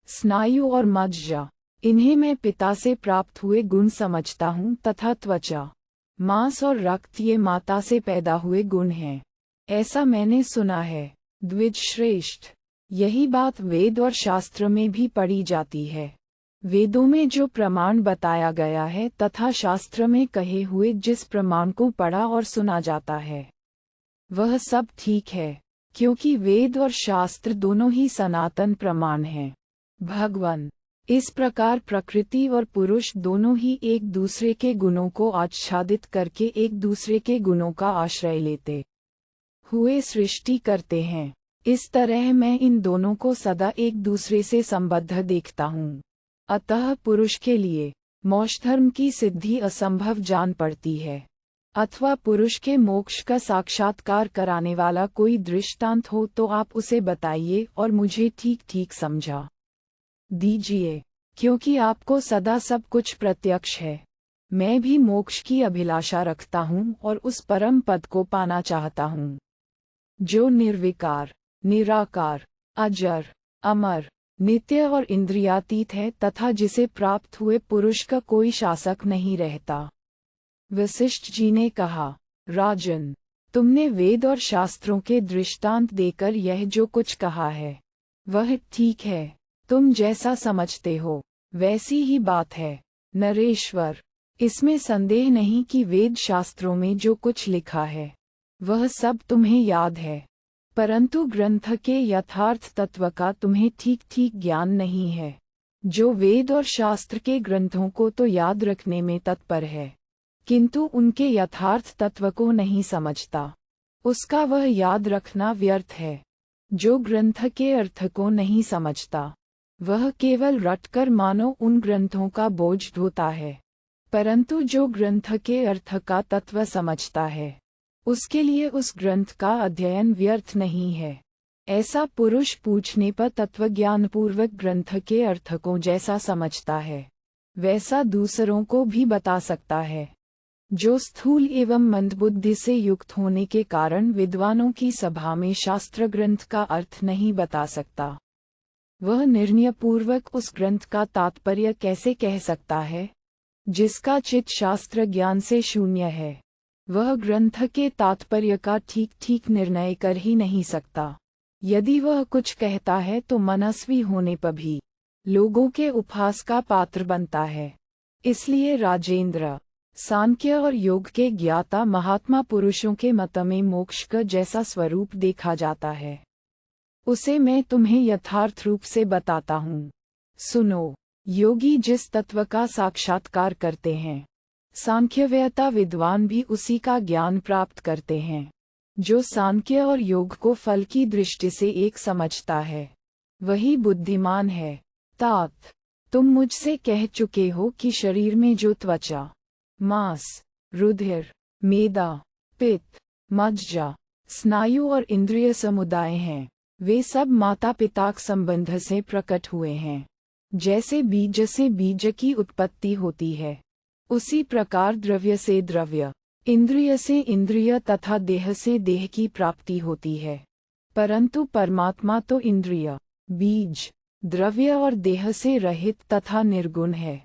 Speaker 1: स्नायु और मज्जा, इन्हें मैं पिता से प्राप्त हुए गुण समझता हूँ तथा त्वचा, मांस और रक्त ये माता से पैदा हुए गुण हैं, ऐसा मैंने सुना है। द्विज श्रेष्ठ, यही बात वेद और शास्त्र में भी पढ़ी जाती है। वेदों में जो प्रमाण बताया गया है तथा शास्त्र में कहे हुए जिस प्रमाण को पढ़ा और सुना जाता है, वह सब ठीक है, क्योंकि वेद और शास्त्र दोनों ही सनातन प्रमाण हैं। भगवान इस प्रकार प्रकृति और पुरुष दोनों ही एक दूसरे के गुणों को आच्छादित करके एक दूसरे के गुणों का आश्रय लेते हुए सृष्टि करते हैं। इस तरह मैं इन दोनों को सदा एक दूसरे से संबद्ध देखता हूँ। अतः पुरुष के लिए मोक्ष धर्म की सिद्धि असंभव जान पड़ती है। अथवा पुरुष के मोक्ष का साक्षात्कार कराने वाला कोई दृष्टांत हो तो आप उसे बताइए और मुझे ठीक ठीक समझा दीजिए, क्योंकि आपको सदा सब कुछ प्रत्यक्ष है। मैं भी मोक्ष की अभिलाषा रखता हूँ और उस परम पद को पाना चाहता हूँ जो निर्विकार, निराकार, अजर, अमर, नित्य और इंद्रियातीत है तथा जिसे प्राप्त हुए पुरुष का कोई शासक नहीं रहता। वशिष्ठ जी ने कहा, राजन, तुमने वेद और शास्त्रों के दृष्टांत देकर यह जो कुछ कहा है वह ठीक है। तुम जैसा समझते हो वैसी ही बात है नरेश्वर। इसमें संदेह नहीं कि वेद शास्त्रों में जो कुछ लिखा है वह सब तुम्हें याद है, परंतु ग्रंथ के यथार्थ तत्व का तुम्हें ठीक ठीक ज्ञान नहीं है। जो वेद और शास्त्र के ग्रंथों को तो याद रखने में तत्पर है, किंतु उनके यथार्थ तत्व को नहीं समझता, उसका वह याद रखना व्यर्थ है। जो ग्रंथ के अर्थ को नहीं समझता वह केवल रटकर मानो उन ग्रंथों का बोझ ढोता है, परंतु जो ग्रंथ के अर्थ का तत्व समझता है उसके लिए उस ग्रंथ का अध्ययन व्यर्थ नहीं है। ऐसा पुरुष पूछने पर तत्वज्ञान पूर्वक ग्रंथ के अर्थ को जैसा समझता है वैसा दूसरों को भी बता सकता है। जो स्थूल एवं मंदबुद्धि से युक्त होने के कारण विद्वानों की सभा में शास्त्र ग्रंथ का अर्थ नहीं बता सकता, वह निर्णय पूर्वक उस ग्रंथ का तात्पर्य कैसे कह सकता है? जिसका चित्त शास्त्र ज्ञान से शून्य है वह ग्रंथ के तात्पर्य का ठीक ठीक निर्णय कर ही नहीं सकता। यदि वह कुछ कहता है तो मनस्वी होने पर भी लोगों के उपहास का पात्र बनता है। इसलिए राजेंद्र, सांख्य और योग के ज्ञाता महात्मा पुरुषों के मत में मोक्ष का जैसा स्वरूप देखा जाता है उसे मैं तुम्हें यथार्थ रूप से बताता हूँ। सुनो, योगी जिस तत्व का साक्षात्कार करते हैं सांख्यवेत्ता विद्वान भी उसी का ज्ञान प्राप्त करते हैं। जो सांख्य और योग को फल की दृष्टि से एक समझता है वही बुद्धिमान है। तात, तुम मुझसे कह चुके हो कि शरीर में जो त्वचा, मांस, रुधिर, मेदा, पित्त, मज्जा, स्नायु और इंद्रिय समुदाय हैं वे सब माता पिता के संबंध से प्रकट हुए हैं। जैसे बीज से बीज की उत्पत्ति होती है उसी प्रकार द्रव्य से द्रव्य, इंद्रिय से इंद्रिय तथा देह से देह की प्राप्ति होती है। परंतु परमात्मा तो इंद्रिय, बीज, द्रव्य और देह से रहित तथा निर्गुण है,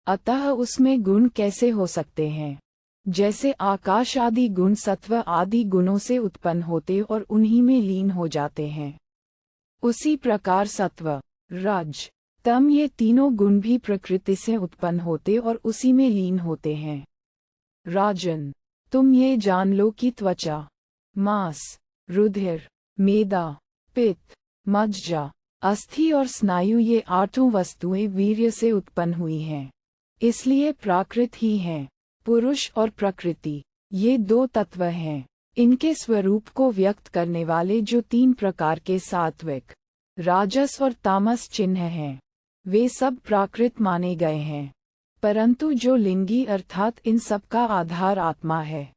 Speaker 1: अतः उसमें गुण कैसे हो सकते हैं? जैसे आकाश आदि गुण सत्व आदि गुणों से उत्पन्न होते और उन्हीं में लीन हो जाते हैं, उसी प्रकार सत्व, रज, तम ये तीनों गुण भी प्रकृति से उत्पन्न होते और उसी में लीन होते हैं। राजन, तुम ये जान लो कि त्वचा, मांस, रुधिर, मेदा, पित्त, मज्जा, अस्थि और स्नायु ये आठों वस्तुएं वीर्य से उत्पन्न हुई हैं। इसलिए प्राकृत ही हैं। पुरुष और प्रकृति ये दो तत्व हैं। इनके स्वरूप को व्यक्त करने वाले जो तीन प्रकार के सात्विक, राजस और तामस चिन्ह हैं वे सब प्राकृत माने गए हैं। परंतु जो लिंगी अर्थात इन सब का आधार आत्मा है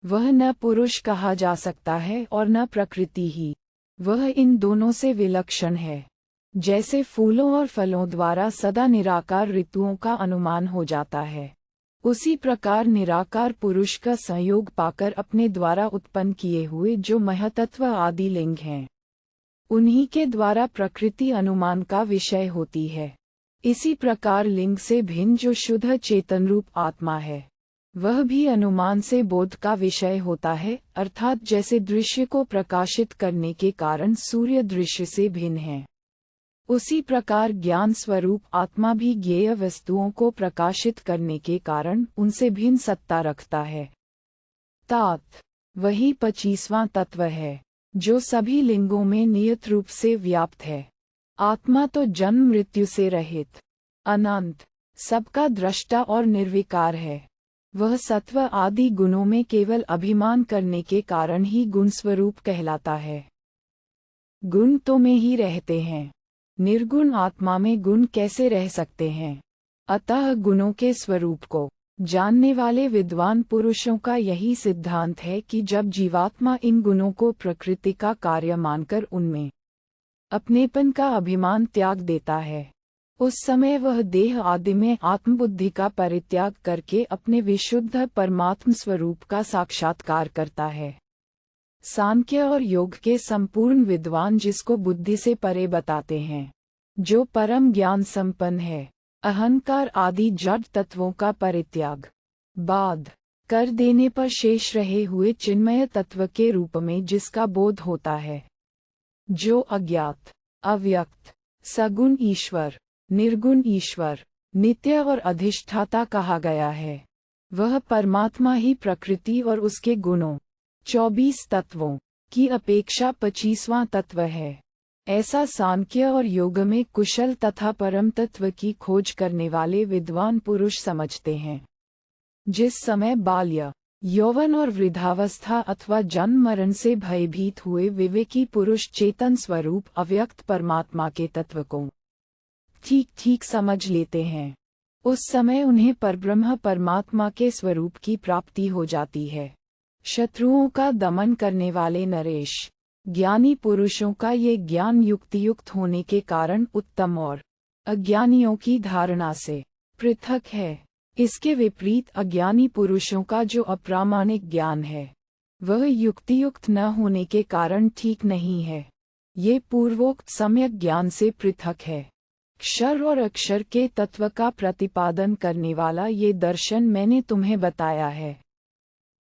Speaker 1: वह न पुरुष कहा जा सकता है और न प्रकृति ही, वह इन दोनों से विलक्षण है। जैसे फूलों और फलों द्वारा सदा निराकार ऋतुओं का अनुमान हो जाता है उसी प्रकार निराकार पुरुष का संयोग पाकर अपने द्वारा उत्पन्न किए हुए जो महतत्व आदि लिंग हैं उन्हीं के द्वारा प्रकृति अनुमान का विषय होती है। इसी प्रकार लिंग से भिन्न जो शुद्ध चेतन रूप आत्मा है वह भी अनुमान से बोध का विषय होता है, अर्थात जैसे दृश्य को प्रकाशित करने के कारण सूर्य दृश्य से भिन्न है उसी प्रकार ज्ञान स्वरूप आत्मा भी ज्ञेय वस्तुओं को प्रकाशित करने के कारण उनसे भिन्न सत्ता रखता है। तात, वही 25वां तत्व है जो सभी लिंगों में नियत रूप से व्याप्त है। आत्मा तो जन्म मृत्यु से रहित, अनंत, सबका दृष्टा और निर्विकार है। वह सत्व आदि गुणों में केवल अभिमान करने के कारण ही गुण स्वरूप कहलाता है। गुण तो में ही रहते हैं, निर्गुण आत्मा में गुण कैसे रह सकते हैं? अतः गुणों के स्वरूप को जानने वाले विद्वान पुरुषों का यही सिद्धांत है कि जब जीवात्मा इन गुणों को प्रकृति का कार्य मानकर उनमें अपनेपन का अभिमान त्याग देता है, उस समय वह देह आदि में आत्मबुद्धि का परित्याग करके अपने विशुद्ध परमात्म स्वरूप का साक्षात्कार करता है। सांख्य और योग के संपूर्ण विद्वान जिसको बुद्धि से परे बताते हैं, जो परम ज्ञान संपन्न है, अहंकार आदि जड़ तत्वों का परित्याग बाद कर देने पर शेष रहे हुए चिन्मय तत्व के रूप में जिसका बोध होता है, जो अज्ञात, अव्यक्त, सगुण ईश्वर, निर्गुण ईश्वर, नित्य और अधिष्ठाता कहा गया है, वह परमात्मा ही प्रकृति और उसके गुणों 24 तत्वों की अपेक्षा 25वां तत्व है। ऐसा सांख्य और योग में कुशल तथा परम तत्व की खोज करने वाले विद्वान पुरुष समझते हैं। जिस समय बाल्य, यौवन और वृद्धावस्था अथवा जन्म मरण से भयभीत हुए विवेकी पुरुष चेतन स्वरूप अव्यक्त परमात्मा के तत्व को ठीक ठीक समझ लेते हैं, उस समय उन्हें परब्रह्म परमात्मा के स्वरूप की प्राप्ति हो जाती है। शत्रुओं का दमन करने वाले नरेश ज्ञानी पुरुषों का ये ज्ञान युक्तियुक्त होने के कारण उत्तम और अज्ञानियों की धारणा से पृथक है। इसके विपरीत अज्ञानी पुरुषों का जो अप्रामाणिक ज्ञान है, वह युक्तियुक्त न होने के कारण ठीक नहीं है। ये पूर्वोक्त सम्यक ज्ञान से पृथक है। क्षर और अक्षर के तत्व का प्रतिपादन करने वाला ये दर्शन मैंने तुम्हें बताया है।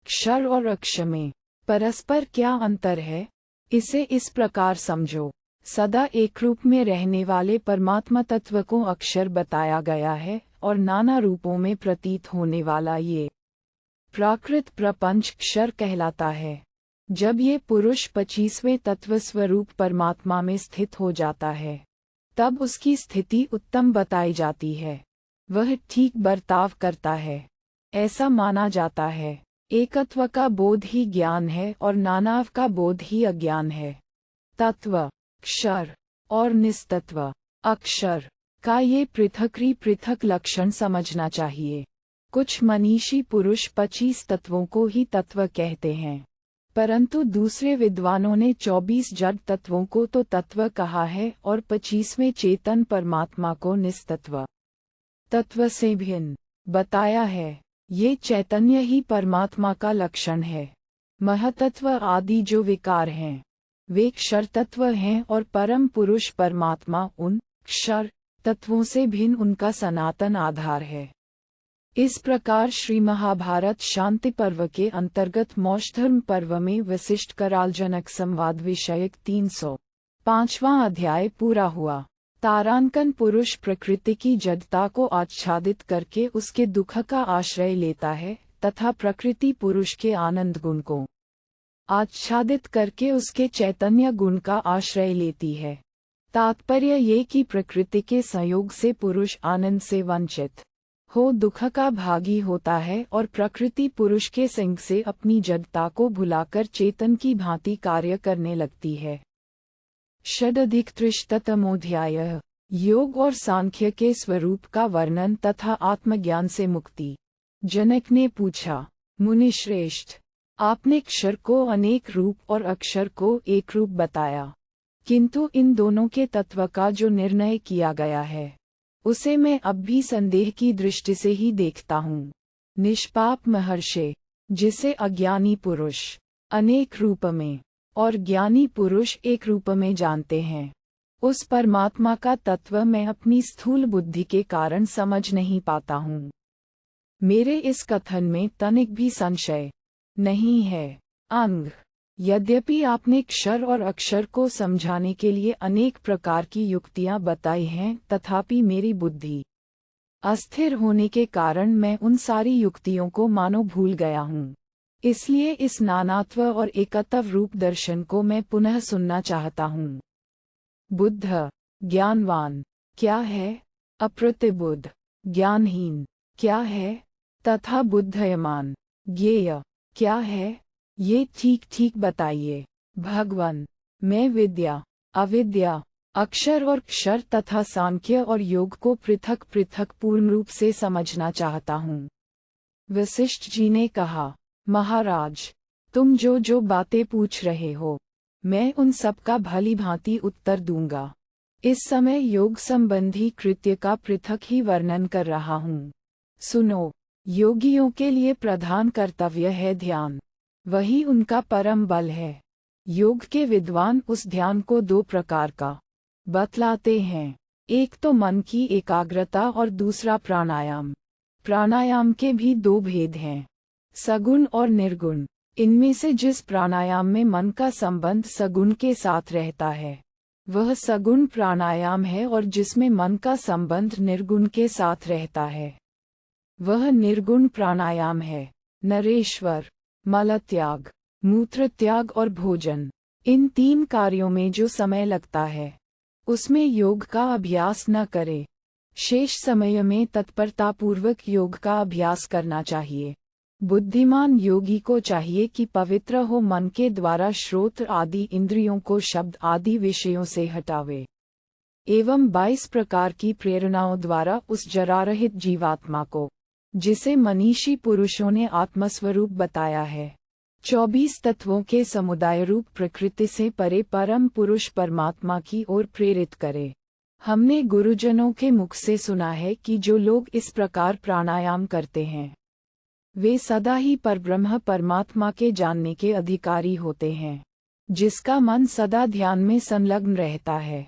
Speaker 1: क्षर और अक्षर में परस्पर क्या अंतर है, इसे इस प्रकार समझो। सदा एक रूप में रहने वाले परमात्मा तत्व को अक्षर बताया गया है और नाना रूपों में प्रतीत होने वाला ये प्राकृत प्रपंच क्षर कहलाता है। जब ये पुरुष 25वें तत्व स्वरूप परमात्मा में स्थित हो जाता है, तब उसकी स्थिति उत्तम बताई जाती है। वह ठीक बर्ताव करता है, ऐसा माना जाता है। एकत्व का बोध ही ज्ञान है और नानाव का बोध ही अज्ञान है। तत्व क्षर और निस्तत्व अक्षर का ये पृथक लक्षण समझना चाहिए। कुछ मनीषी पुरुष 25 तत्वों को ही तत्व कहते हैं, परंतु दूसरे विद्वानों ने 24 जड़ तत्वों को तो तत्व कहा है और 25वें चेतन परमात्मा को निस्तत्व तत्व से भिन्न बताया है। ये चैतन्य ही परमात्मा का लक्षण है। महतत्व आदि जो विकार हैं, वे क्षर तत्व हैं और परम पुरुष परमात्मा उन क्षर तत्वों से भिन्न उनका सनातन आधार है। इस प्रकार श्री महाभारत शांति पर्व के अंतर्गत मोक्ष धर्म पर्व में वशिष्ठ करालजनक संवाद विषयक 305वां अध्याय पूरा हुआ। तारांकन पुरुष प्रकृति की जड़ता को आच्छादित करके उसके दुख का आश्रय लेता है तथा प्रकृति पुरुष के आनंद गुण को आच्छादित करके उसके चैतन्य गुण का आश्रय लेती है। तात्पर्य ये कि प्रकृति के संयोग से पुरुष आनंद से वंचित हो दुख का भागी होता है और प्रकृति पुरुष के संग से अपनी जड़ता को भुलाकर चेतन की भांति कार्य करने लगती है। षडधिक-3तमोऽध्याय योग और सांख्य के स्वरूप का वर्णन तथा आत्मज्ञान से मुक्ति। जनक ने पूछा, मुनिश्रेष्ठ, आपने क्षर को अनेक रूप और अक्षर को एक रूप बताया, किंतु इन दोनों के तत्व का जो निर्णय किया गया है, उसे मैं अब भी संदेह की दृष्टि से ही देखता हूँ। निष्पाप महर्षि, जिसे अज्ञानी पुरुष अनेक रूप में और ज्ञानी पुरुष एक रूप में जानते हैं, उस परमात्मा का तत्व मैं अपनी स्थूल बुद्धि के कारण समझ नहीं पाता हूँ। मेरे इस कथन में तनिक भी संशय नहीं है। अंग यद्यपि आपने क्षर और अक्षर को समझाने के लिए अनेक प्रकार की युक्तियां बताई हैं, तथापि मेरी बुद्धि अस्थिर होने के कारण मैं उन सारी युक्तियों को मानो भूल गया हूँ। इसलिए इस नानात्व और एकत्व रूप दर्शन को मैं पुनः सुनना चाहता हूँ। बुद्ध, ज्ञानवान, क्या है? अप्रतिबुद्ध, ज्ञानहीन, क्या है? तथा बुद्धयमान, ज्ञेय, क्या है? ये ठीक ठीक बताइए। भगवान, मैं विद्या, अविद्या, अक्षर और क्षर तथा सांख्य और योग को पृथक पृथक पूर्ण रूप से समझना चाहता हूँ। वशिष्ठ जी ने कहा, महाराज, तुम जो बातें पूछ रहे हो, मैं उन सब का भली भांति उत्तर दूंगा। इस समय योग संबंधी कृत्य का पृथक ही वर्णन कर रहा हूँ। सुनो, योगियों के लिए प्रधान कर्तव्य है ध्यान, वही उनका परम बल है। योग के विद्वान उस ध्यान को दो प्रकार का बतलाते हैं, एक तो मन की एकाग्रता और दूसरा प्राणायाम। प्राणायाम के भी दो भेद हैं, सगुण और निर्गुण। इनमें से जिस प्राणायाम में मन का संबंध सगुण के साथ रहता है, वह सगुण प्राणायाम है, और जिसमें मन का संबंध निर्गुण के साथ रहता है, वह निर्गुण प्राणायाम है। नरेश्वर, मलत्याग, मूत्र त्याग और भोजन, इन तीन कार्यों में जो समय लगता है, उसमें योग का अभ्यास न करे। शेष समय में तत्परतापूर्वक योग का अभ्यास करना चाहिए। बुद्धिमान योगी को चाहिए कि पवित्र हो मन के द्वारा श्रोत्र आदि इंद्रियों को शब्द आदि विषयों से हटावे, एवं 22 प्रकार की प्रेरणाओं द्वारा उस जरारहित जीवात्मा को, जिसे मनीषी पुरुषों ने आत्मस्वरूप बताया है, 24 तत्वों के समुदाय रूप प्रकृति से परे परम पुरुष परमात्मा की ओर प्रेरित करे। हमने गुरुजनों के मुख से सुना है कि जो लोग इस प्रकार प्राणायाम करते हैं, वे सदा ही परब्रह्म परमात्मा के जानने के अधिकारी होते हैं, जिसका मन सदा ध्यान में संलग्न रहता है।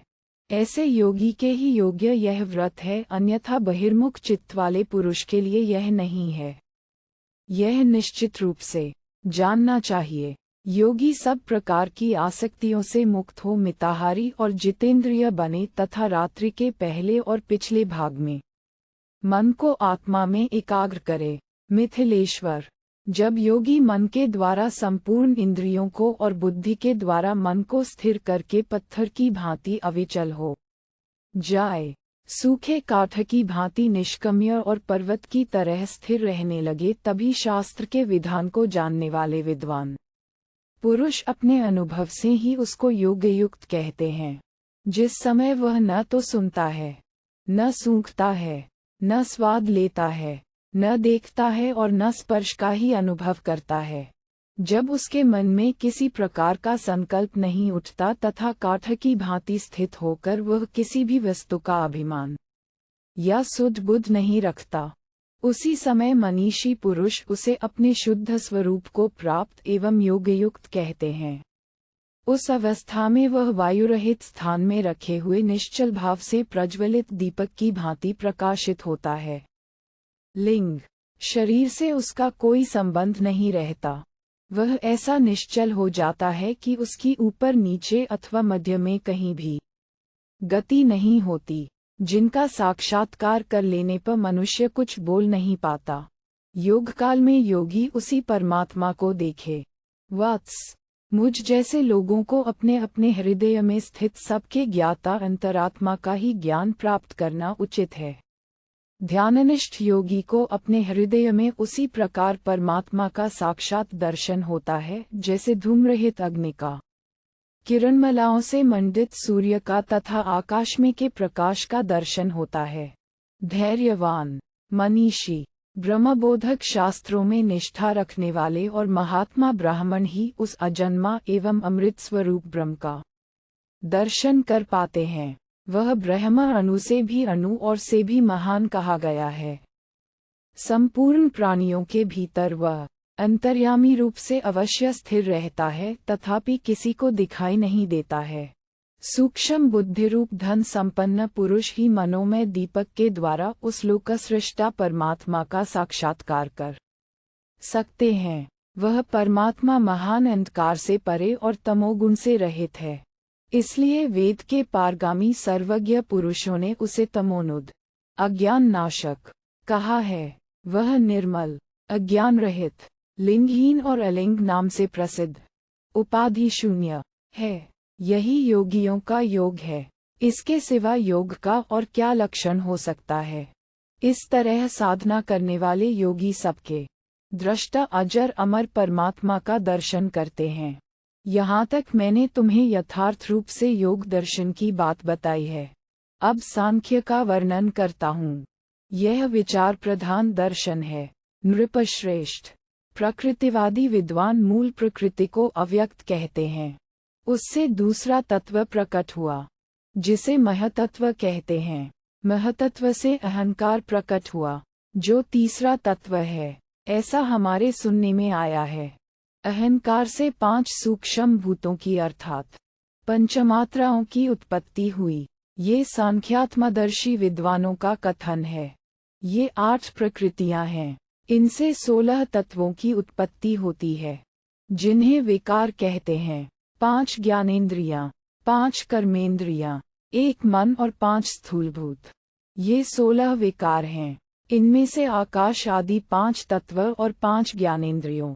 Speaker 1: ऐसे योगी के ही योग्य यह व्रत है, अन्यथा बहिर्मुख चित्त वाले पुरुष के लिए यह नहीं है। यह निश्चित रूप से जानना चाहिए। योगी सब प्रकार की आसक्तियों से मुक्त हो मिताहारी और जितेंद्रिय बने तथा रात्रि के पहले और पिछले भाग में मन को आत्मा में एकाग्र करे। मिथिलेश्वर, जब योगी मन के द्वारा संपूर्ण इंद्रियों को और बुद्धि के द्वारा मन को स्थिर करके पत्थर की भांति अविचल हो जाए, सूखे काठ की भांति निष्कम्य और पर्वत की तरह स्थिर रहने लगे, तभी शास्त्र के विधान को जानने वाले विद्वान पुरुष अपने अनुभव से ही उसको योगयुक्त कहते हैं। जिस समय वह न तो सुनता है, न सूंघता है, न स्वाद लेता है, न देखता है और न स्पर्श का ही अनुभव करता है, जब उसके मन में किसी प्रकार का संकल्प नहीं उठता तथा काठ की भांति स्थित होकर वह किसी भी वस्तु का अभिमान या सुध बुध नहीं रखता, उसी समय मनीषी पुरुष उसे अपने शुद्ध स्वरूप को प्राप्त एवं योगयुक्त कहते हैं। उस अवस्था में वह वायुरहित स्थान में रखे हुए निश्चल भाव से प्रज्वलित दीपक की भांति प्रकाशित होता है। लिंग, शरीर से उसका कोई संबंध नहीं रहता। वह ऐसा निश्चल हो जाता है कि उसकी ऊपर नीचे अथवा मध्य में कहीं भी गति नहीं होती, जिनका साक्षात्कार कर लेने पर मनुष्य कुछ बोल नहीं पाता। योग काल में योगी उसी परमात्मा को देखे। वत्स, मुझ जैसे लोगों को अपने अपने हृदय में स्थित सबके ज्ञाता अंतरात्मा का ही ज्ञान प्राप्त करना उचित है। ध्याननिष्ठ योगी को अपने हृदय में उसी प्रकार परमात्मा का साक्षात दर्शन होता है, जैसे धूम्रहित अग्नि का, किरणमालाओं से मंडित सूर्य का तथा आकाश में के प्रकाश का दर्शन होता है। धैर्यवान, मनीषी, ब्रह्मबोधक शास्त्रों में निष्ठा रखने वाले और महात्मा ब्राह्मण ही उस अजन्मा एवं अमृत स्वरूप ब्रह्म का दर्शन कर पाते हैं। वह ब्रह्म अणु से भी अणु और से भी महान कहा गया है। संपूर्ण प्राणियों के भीतर वह अंतर्यामी रूप से अवश्य स्थिर रहता है, तथापि किसी को दिखाई नहीं देता है। सूक्ष्म बुद्धि रूप धन संपन्न पुरुष ही मनोमय दीपक के द्वारा उस लोकसृष्टा परमात्मा का साक्षात्कार कर सकते हैं। वह परमात्मा महान अंधकार से परे और तमोगुण से रहित है, इसलिए वेद के पारगामी सर्वज्ञ पुरुषों ने उसे तमोनुद, अज्ञान नाशक कहा है। वह निर्मल, अज्ञान रहित, लिंगहीन और अलिंग नाम से प्रसिद्ध, उपाधि शून्य है। यही योगियों का योग है। इसके सिवा योग का और क्या लक्षण हो सकता है। इस तरह साधना करने वाले योगी सबके दृष्टा अजर अमर परमात्मा का दर्शन करते हैं। यहाँ तक मैंने तुम्हें यथार्थ रूप से योग दर्शन की बात बताई है। अब सांख्य का वर्णन करता हूँ। यह विचार प्रधान दर्शन है। नृपश्रेष्ठ, प्रकृतिवादी विद्वान मूल प्रकृति को अव्यक्त कहते हैं। उससे दूसरा तत्व प्रकट हुआ, जिसे महतत्व कहते हैं। महतत्व से अहंकार प्रकट हुआ, जो तीसरा तत्व है। ऐसा हमारे सुनने में आया है। अहंकार से 5 सूक्ष्म भूतों की अर्थात पंचमात्राओं की उत्पत्ति हुई। ये सांख्यात्मदर्शी विद्वानों का कथन है। ये 8 प्रकृतियां हैं। इनसे 16 तत्वों की उत्पत्ति होती है, जिन्हें विकार कहते हैं। 5 ज्ञानेंद्रियां, 5 कर्मेंद्रियां, 1 मन और 5 स्थूलभूत, ये 16 विकार हैं। इनमें से आकाश आदि 5 तत्व और 5 ज्ञानेंद्रियों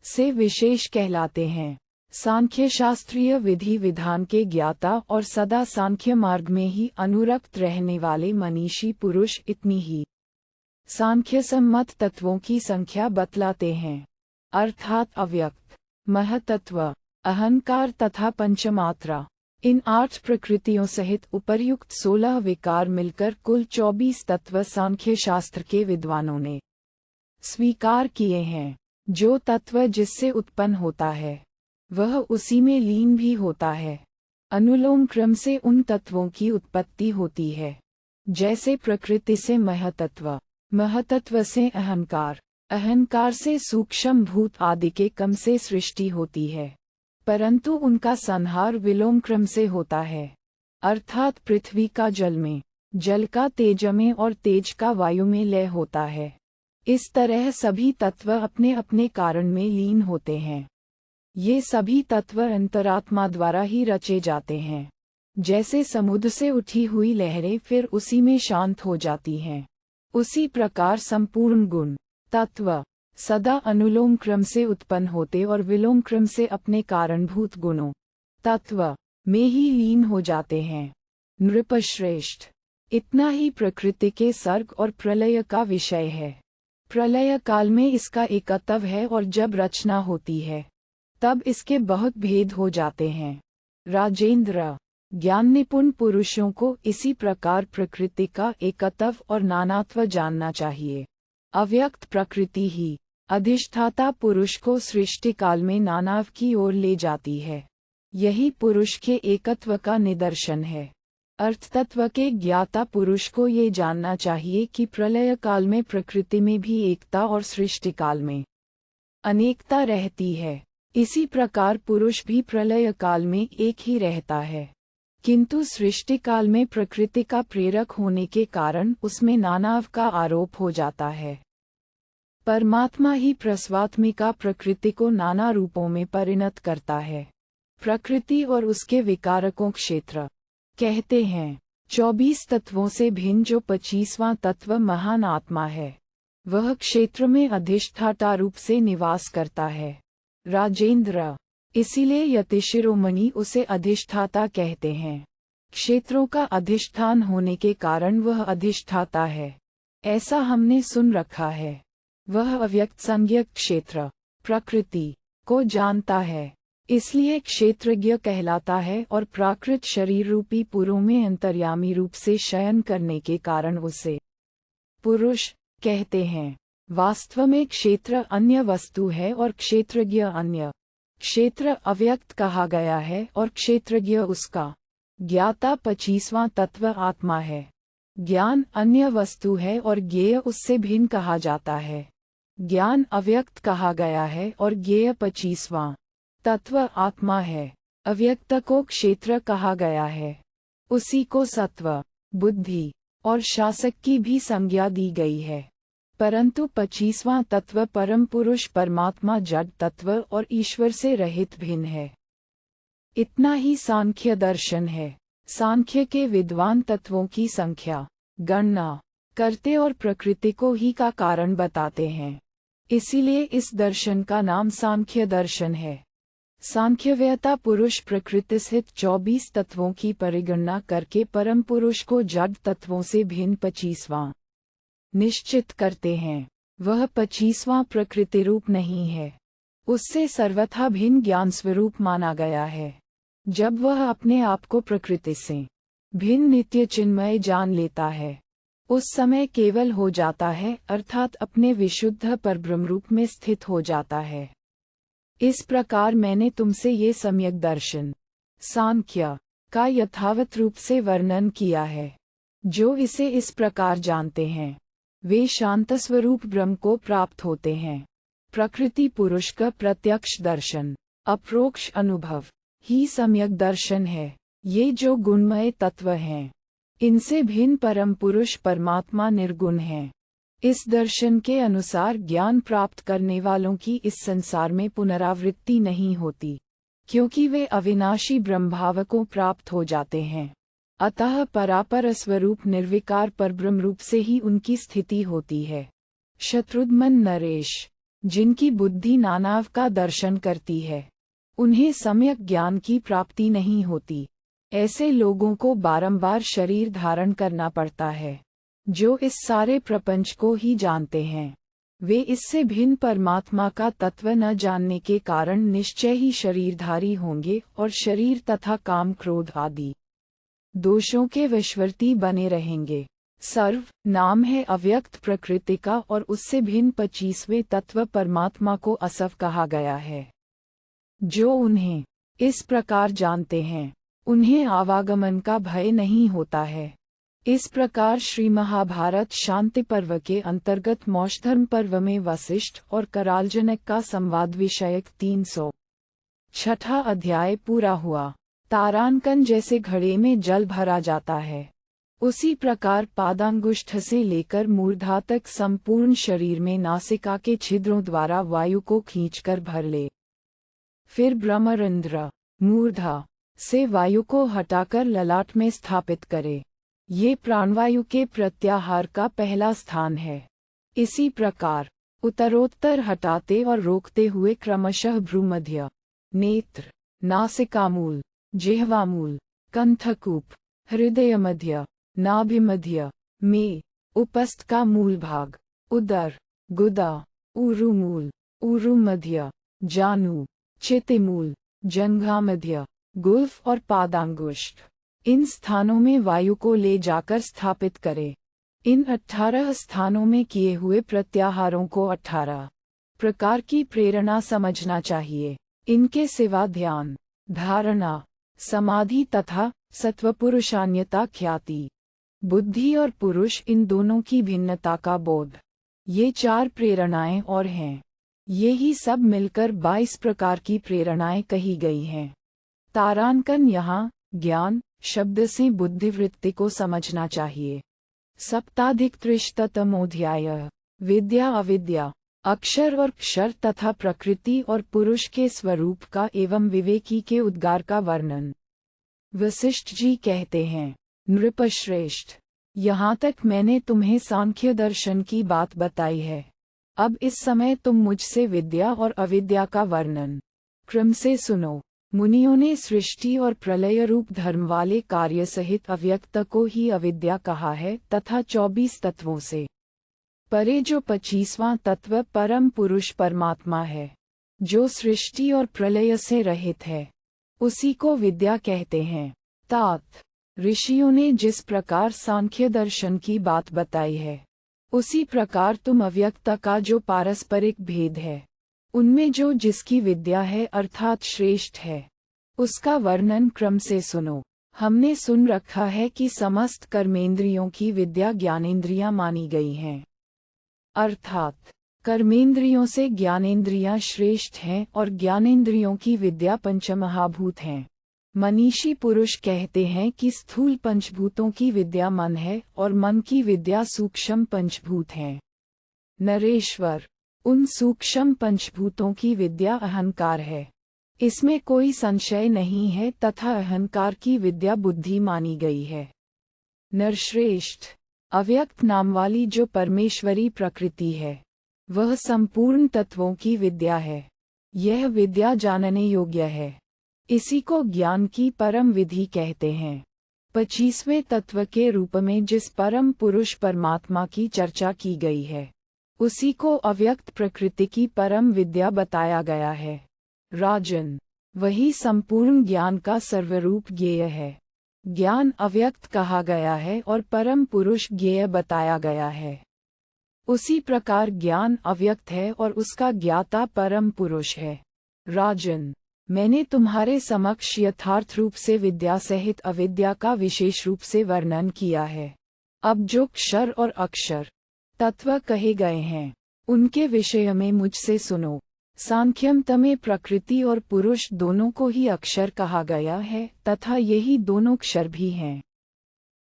Speaker 1: से विशेष कहलाते हैं। सांख्य शास्त्रीय विधि विधान के ज्ञाता और सदा सांख्य मार्ग में ही अनुरक्त रहने वाले मनीषी पुरुष इतनी ही सांख्य सम्मत तत्वों की संख्या बतलाते हैं, अर्थात अव्यक्त, महतत्व, अहंकार तथा पंचमात्रा। इन 8 प्रकृतियों सहित उपर्युक्त 16 विकार मिलकर कुल 24 तत्व सांख्य शास्त्र के विद्वानों ने स्वीकार किए हैं। जो तत्व जिससे उत्पन्न होता है, वह उसी में लीन भी होता है। अनुलोम क्रम से उन तत्वों की उत्पत्ति होती है, जैसे प्रकृति से महतत्व, महतत्व से अहंकार, अहंकार से सूक्ष्म भूत आदि के क्रम से सृष्टि होती है। परंतु उनका संहार विलोम क्रम से होता है, अर्थात पृथ्वी का जल में, जल का तेज में और तेज का वायु में लय होता है। इस तरह सभी तत्व अपने अपने कारण में लीन होते हैं। ये सभी तत्व अंतरात्मा द्वारा ही रचे जाते हैं। जैसे समुद्र से उठी हुई लहरें फिर उसी में शांत हो जाती हैं, उसी प्रकार संपूर्ण गुण तत्व सदा अनुलोम क्रम से उत्पन्न होते और विलोम क्रम से अपने कारणभूत गुणों तत्व में ही लीन हो जाते हैं। नृपश्रेष्ठ, इतना ही प्रकृति के सर्ग और प्रलय का विषय है। प्रलय काल में इसका एकत्व है और जब रचना होती है तब इसके बहुत भेद हो जाते हैं। राजेंद्र, ज्ञान निपुण पुरुषों को इसी प्रकार प्रकृति का एकत्व और नानात्व जानना चाहिए। अव्यक्त प्रकृति ही अधिष्ठाता पुरुष को सृष्टि काल में नानाव की ओर ले जाती है। यही पुरुष के एकत्व का निदर्शन है। अर्थतत्व के ज्ञाता पुरुष को ये जानना चाहिए कि प्रलय काल में प्रकृति में भी एकता और सृष्टि काल में अनेकता रहती है। इसी प्रकार पुरुष भी प्रलय काल में एक ही रहता है, किंतु सृष्टि काल में प्रकृति का प्रेरक होने के कारण उसमें नानाव का आरोप हो जाता है। परमात्मा ही प्रस्वात्मिका प्रकृति को नाना रूपों में परिणत करता है। प्रकृति और उसके विकारकों क्षेत्र कहते हैं। 24 तत्वों से भिन्न जो 25वां तत्व महान आत्मा है, वह क्षेत्र में अधिष्ठाता रूप से निवास करता है। राजेंद्र, इसीलिए यतिशिरोमणि उसे अधिष्ठाता कहते हैं। क्षेत्रों का अधिष्ठान होने के कारण वह अधिष्ठाता है, ऐसा हमने सुन रखा है। वह अव्यक्त संज्ञक क्षेत्र प्रकृति को जानता है, इसलिए क्षेत्रज्ञ कहलाता है और प्राकृत शरीर रूपी पुरों में अंतर्यामी रूप से शयन करने के कारण उसे पुरुष कहते हैं। वास्तव में क्षेत्र अन्य वस्तु है और क्षेत्रज्ञ अन्य। क्षेत्र अव्यक्त कहा गया है और क्षेत्रज्ञ उसका ज्ञाता 25वां तत्व आत्मा है। ज्ञान अन्य वस्तु है और ज्ञेय उससे भिन्न कहा जाता है। ज्ञान अव्यक्त कहा गया है और ज्ञेय 25वां तत्व आत्मा है। अव्यक्त को क्षेत्र कहा गया है। उसी को सत्व, बुद्धि और शासक की भी संज्ञा दी गई है। परंतु 25वां तत्व परम पुरुष परमात्मा जड़ तत्व और ईश्वर से रहित भिन्न है। इतना ही सांख्य दर्शन है। सांख्य के विद्वान तत्वों की संख्या गणना करते और प्रकृति को ही का कारण बताते हैं। इसीलिए इस दर्शन का नाम सांख्य दर्शन है। सांख्यवेत्ता पुरुष प्रकृति स्थित 24 तत्वों की परिगणना करके परम पुरुष को जड़ तत्वों से भिन्न 25वां निश्चित करते हैं। वह 25वां प्रकृति रूप नहीं है, उससे सर्वथा भिन्न ज्ञान स्वरूप माना गया है। जब वह अपने आप को प्रकृति से भिन्न नित्य चिन्मय जान लेता है, उस समय केवल हो जाता है, अर्थात अपने विशुद्ध परब्रह्म रूप में स्थित हो जाता है। इस प्रकार मैंने तुमसे ये सम्यक दर्शन सांख्य का यथावत रूप से वर्णन किया है। जो इसे इस प्रकार जानते हैं, वे शांत स्वरूप ब्रह्म को प्राप्त होते हैं। प्रकृति पुरुष का प्रत्यक्ष दर्शन, अप्रोक्ष अनुभव ही सम्यक दर्शन है। ये जो गुणमय तत्व हैं, इनसे भिन्न परम पुरुष परमात्मा निर्गुण है। इस दर्शन के अनुसार ज्ञान प्राप्त करने वालों की इस संसार में पुनरावृत्ति नहीं होती, क्योंकि वे अविनाशी ब्रह्मभाव को प्राप्त हो जाते हैं। अतः परापर स्वरूप निर्विकार परब्रह्म रूप से ही उनकी स्थिति होती है। शत्रुघ्न नरेश, जिनकी बुद्धि नानाव का दर्शन करती है, उन्हें सम्यक ज्ञान की प्राप्ति नहीं होती। ऐसे लोगों को बारंबार शरीर धारण करना पड़ता है। जो इस सारे प्रपंच को ही जानते हैं, वे इससे भिन्न परमात्मा का तत्व न जानने के कारण निश्चय ही शरीरधारी होंगे और शरीर तथा काम क्रोध आदि दोषों के वशवर्ती बने रहेंगे। सर्व नाम है अव्यक्त प्रकृति का और उससे भिन्न 25वें तत्व परमात्मा को असव कहा गया है। जो उन्हें इस प्रकार जानते हैं, उन्हें आवागमन का भय नहीं होता है। इस प्रकार श्री महाभारत शांति पर्व के अंतर्गत मोक्षधर्म पर्व में वशिष्ठ और करालजनक का संवाद विषयक 306 अध्याय पूरा हुआ। तारांकन जैसे घड़े में जल भरा जाता है, उसी प्रकार पादांगुष्ठ से लेकर मूर्धा तक संपूर्ण शरीर में नासिका के छिद्रों द्वारा वायु को खींचकर भर ले। फिर ब्रह्मरंध्र मूर्धा से वायु को हटाकर ललाट में स्थापित करे। ये प्राणवायु के प्रत्याहार का पहला स्थान है। इसी प्रकार उत्तरोत्तर हटाते और रोकते हुए क्रमशः भ्रूमध्य, नेत्र, नासिकामूल, जिह्वामूल, कंठकूप, हृदय मध्य, नाभिमध्य में उपस्थ का मूल भाग, उदर, गुदा, ऊरुमूल, ऊरुमध्य, जानु, चितिमूल, जंघामध्य, गुल्फ और पादांगुष्ठ, इन स्थानों में वायु को ले जाकर स्थापित करे। इन 18 स्थानों में किए हुए प्रत्याहारों को 18 प्रकार की प्रेरणा समझना चाहिए। इनके सिवा ध्यान, धारणा, समाधि तथा सत्वपुरुषान्यता ख्याति, बुद्धि और पुरुष, इन दोनों की भिन्नता का बोध, ये 4 प्रेरणाएं और हैं। ये ही सब मिलकर 22 प्रकार की प्रेरणाएं कही गई हैं। तारांकन यहाँ ज्ञान शब्द से बुद्धिवृत्ति को समझना चाहिए। सप्ताधिक-3तमोऽध्याय विद्या अविद्या, अक्षर और क्षर तथा प्रकृति और पुरुष के स्वरूप का एवं विवेकी के उद्गार का वर्णन। वशिष्ठ जी कहते हैं, नृपश्रेष्ठ, यहाँ तक मैंने तुम्हें सांख्य दर्शन की बात बताई है। अब इस समय तुम मुझसे विद्या और अविद्या का वर्णन क्रम से सुनो। मुनियों ने सृष्टि और प्रलय रूप धर्म वाले कार्य सहित अव्यक्त को ही अविद्या कहा है तथा 24 तत्वों से परे जो 25वां तत्व परम पुरुष परमात्मा है, जो सृष्टि और प्रलय से रहित है, उसी को विद्या कहते हैं। तात ऋषियों ने जिस प्रकार सांख्य दर्शन की बात बताई है, उसी प्रकार तुम अव्यक्त का जो पारस्परिक भेद है, उनमें जो जिसकी विद्या है अर्थात श्रेष्ठ है, उसका वर्णन क्रम से सुनो। हमने सुन रखा है कि समस्त कर्मेंद्रियों की विद्या ज्ञानेंद्रियां मानी गई हैं, अर्थात कर्मेंद्रियों से ज्ञानेंद्रियां श्रेष्ठ हैं और ज्ञानेंद्रियों की विद्या पंचमहाभूत हैं। मनीषी पुरुष कहते हैं कि स्थूल पंचभूतों की विद्या मन है और मन की विद्या सूक्ष्म पंचभूत हैं। नरेश्वर, उन सूक्ष्म पंचभूतों की विद्या अहंकार है, इसमें कोई संशय नहीं है, तथा अहंकार की विद्या बुद्धि मानी गई है। नरश्रेष्ठ, अव्यक्त नाम वाली जो परमेश्वरी प्रकृति है, वह संपूर्ण तत्वों की विद्या है। यह विद्या जानने योग्य है। इसी को ज्ञान की परम विधि कहते हैं। 25वें तत्व के रूप में जिस परम पुरुष परमात्मा की चर्चा की गई है, उसी को अव्यक्त प्रकृति की परम विद्या बताया गया है। राजन, वही संपूर्ण ज्ञान का सर्वरूप ज्ञेय है। ज्ञान अव्यक्त कहा गया है और परम पुरुष ज्ञेय बताया गया है। उसी प्रकार ज्ञान अव्यक्त है और उसका ज्ञाता परम पुरुष है। राजन, मैंने तुम्हारे समक्ष यथार्थ रूप से विद्या सहित अविद्या का विशेष रूप से वर्णन किया है। अब जो क्षर और अक्षर तत्व कहे गए हैं, उनके विषय में मुझसे सुनो। सांख्यमत में प्रकृति और पुरुष दोनों को ही अक्षर कहा गया है तथा यही दोनों क्षर भी हैं।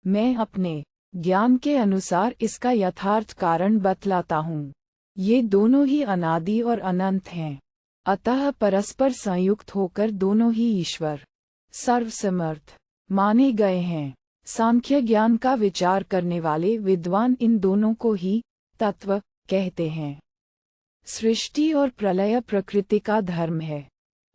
Speaker 1: मैं अपने ज्ञान के अनुसार इसका यथार्थ कारण बतलाता हूँ। ये दोनों ही अनादि और अनंत हैं, अतः परस्पर संयुक्त होकर दोनों ही ईश्वर सर्वसमर्थ माने गए हैं। सांख्य ज्ञान का विचार करने वाले विद्वान इन दोनों को ही तत्व कहते हैं। सृष्टि और प्रलय प्रकृति का धर्म है,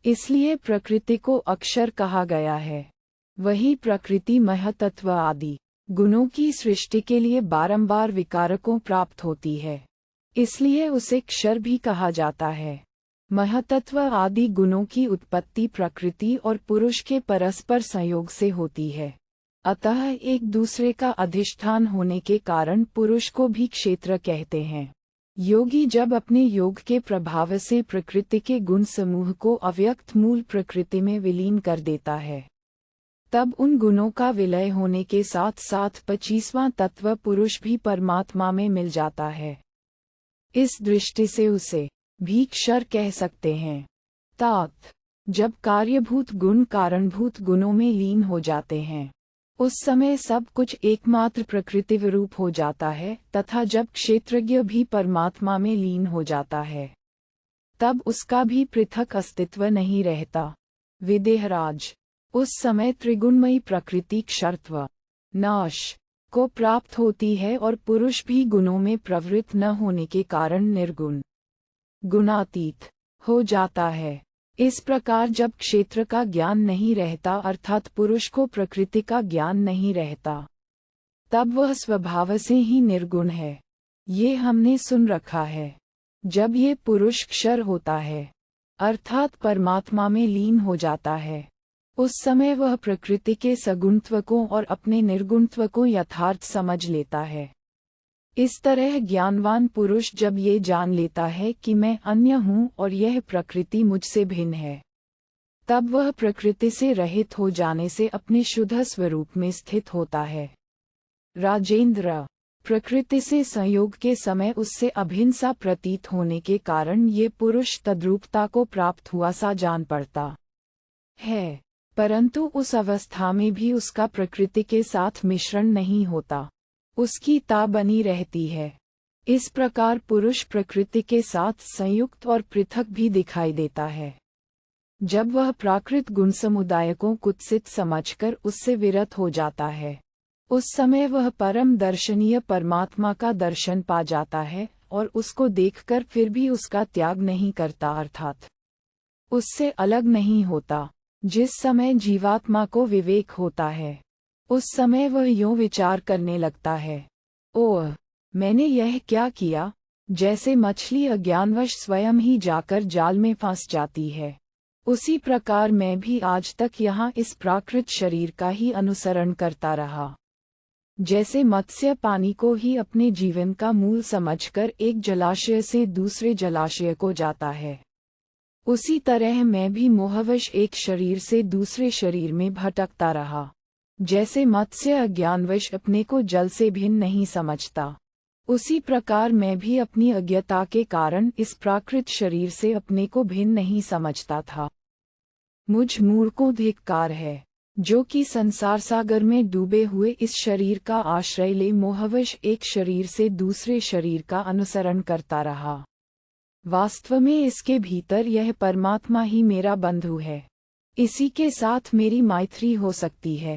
Speaker 1: इसलिए प्रकृति को अक्षर कहा गया है। वही प्रकृति महतत्व आदि गुणों की सृष्टि के लिए बारंबार विकारकों प्राप्त होती है, इसलिए उसे क्षर भी कहा जाता है। महतत्व आदि गुणों की उत्पत्ति प्रकृति और पुरुष के परस्पर संयोग से होती है, अतः एक दूसरे का अधिष्ठान होने के कारण पुरुष को भी क्षेत्र कहते हैं। योगी जब अपने योग के प्रभाव से प्रकृति के गुण समूह को अव्यक्त मूल प्रकृति में विलीन कर देता है, तब उन गुणों का विलय होने के साथ साथ 25वां तत्व पुरुष भी परमात्मा में मिल जाता है। इस दृष्टि से उसे भी क्षर कह सकते हैं। तात, जब कार्यभूत गुण कारणभूत गुणों में लीन हो जाते हैं, उस समय सब कुछ एकमात्र प्रकृति विरूप हो जाता है तथा जब क्षेत्रज्ञ भी परमात्मा में लीन हो जाता है, तब उसका भी पृथक अस्तित्व नहीं रहता। विदेहराज, उस समय त्रिगुणमयी प्रकृति क्षरत्व नाश को प्राप्त होती है और पुरुष भी गुणों में प्रवृत्त न होने के कारण निर्गुण गुणातीत हो जाता है। इस प्रकार जब क्षेत्र का ज्ञान नहीं रहता अर्थात पुरुष को प्रकृति का ज्ञान नहीं रहता, तब वह स्वभाव से ही निर्गुण है। ये हमने सुन रखा है। जब ये पुरुष क्षर होता है अर्थात परमात्मा में लीन हो जाता है, उस समय वह प्रकृति के सगुणत्व को और अपने निर्गुणत्व को यथार्थ समझ लेता है। इस तरह ज्ञानवान पुरुष जब ये जान लेता है कि मैं अन्य हूँ और यह प्रकृति मुझसे भिन्न है, तब वह प्रकृति से रहित हो जाने से अपने शुद्ध स्वरूप में स्थित होता है। राजेंद्र, प्रकृति से संयोग के समय उससे अभिन्न सा प्रतीत होने के कारण ये पुरुष तद्रूपता को प्राप्त हुआ सा जान पड़ता है, परंतु उस अवस्था में भी उसका प्रकृति के साथ मिश्रण नहीं होता, उसकी ता बनी रहती है। इस प्रकार पुरुष प्रकृति के साथ संयुक्त और पृथक भी दिखाई देता है। जब वह प्राकृत गुण समुदाय को कुत्सित समझकर उससे विरत हो जाता है, उस समय वह परम दर्शनीय परमात्मा का दर्शन पा जाता है और उसको देखकर फिर भी उसका त्याग नहीं करता अर्थात उससे अलग नहीं होता। जिस समय जीवात्मा को विवेक होता है, उस समय वह यूं विचार करने लगता है, ओह, मैंने यह क्या किया। जैसे मछली अज्ञानवश स्वयं ही जाकर जाल में फंस जाती है, उसी प्रकार मैं भी आज तक यहाँ इस प्राकृत शरीर का ही अनुसरण करता रहा। जैसे मत्स्य पानी को ही अपने जीवन का मूल समझकर एक जलाशय से दूसरे जलाशय को जाता है, उसी तरह मैं भी मोहवश एक शरीर से दूसरे शरीर में भटकता रहा। जैसे मत्स्य अज्ञानवश अपने को जल से भिन्न नहीं समझता, उसी प्रकार मैं भी अपनी अज्ञता के कारण इस प्राकृत शरीर से अपने को भिन्न नहीं समझता था। मुझ मूढ़ को धिक्कार है, जो कि संसार सागर में डूबे हुए इस शरीर का आश्रय ले मोहवश एक शरीर से दूसरे शरीर का अनुसरण करता रहा। वास्तव में इसके भीतर यह परमात्मा ही मेरा बंधु है, इसी के साथ मेरी मैत्री हो सकती है।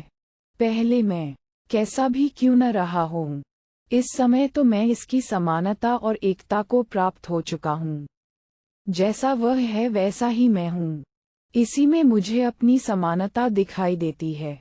Speaker 1: पहले मैं कैसा भी क्यों न रहा हूँ, इस समय तो मैं इसकी समानता और एकता को प्राप्त हो चुका हूँ। जैसा वह है वैसा ही मैं हूँ। इसी में मुझे अपनी समानता दिखाई देती है।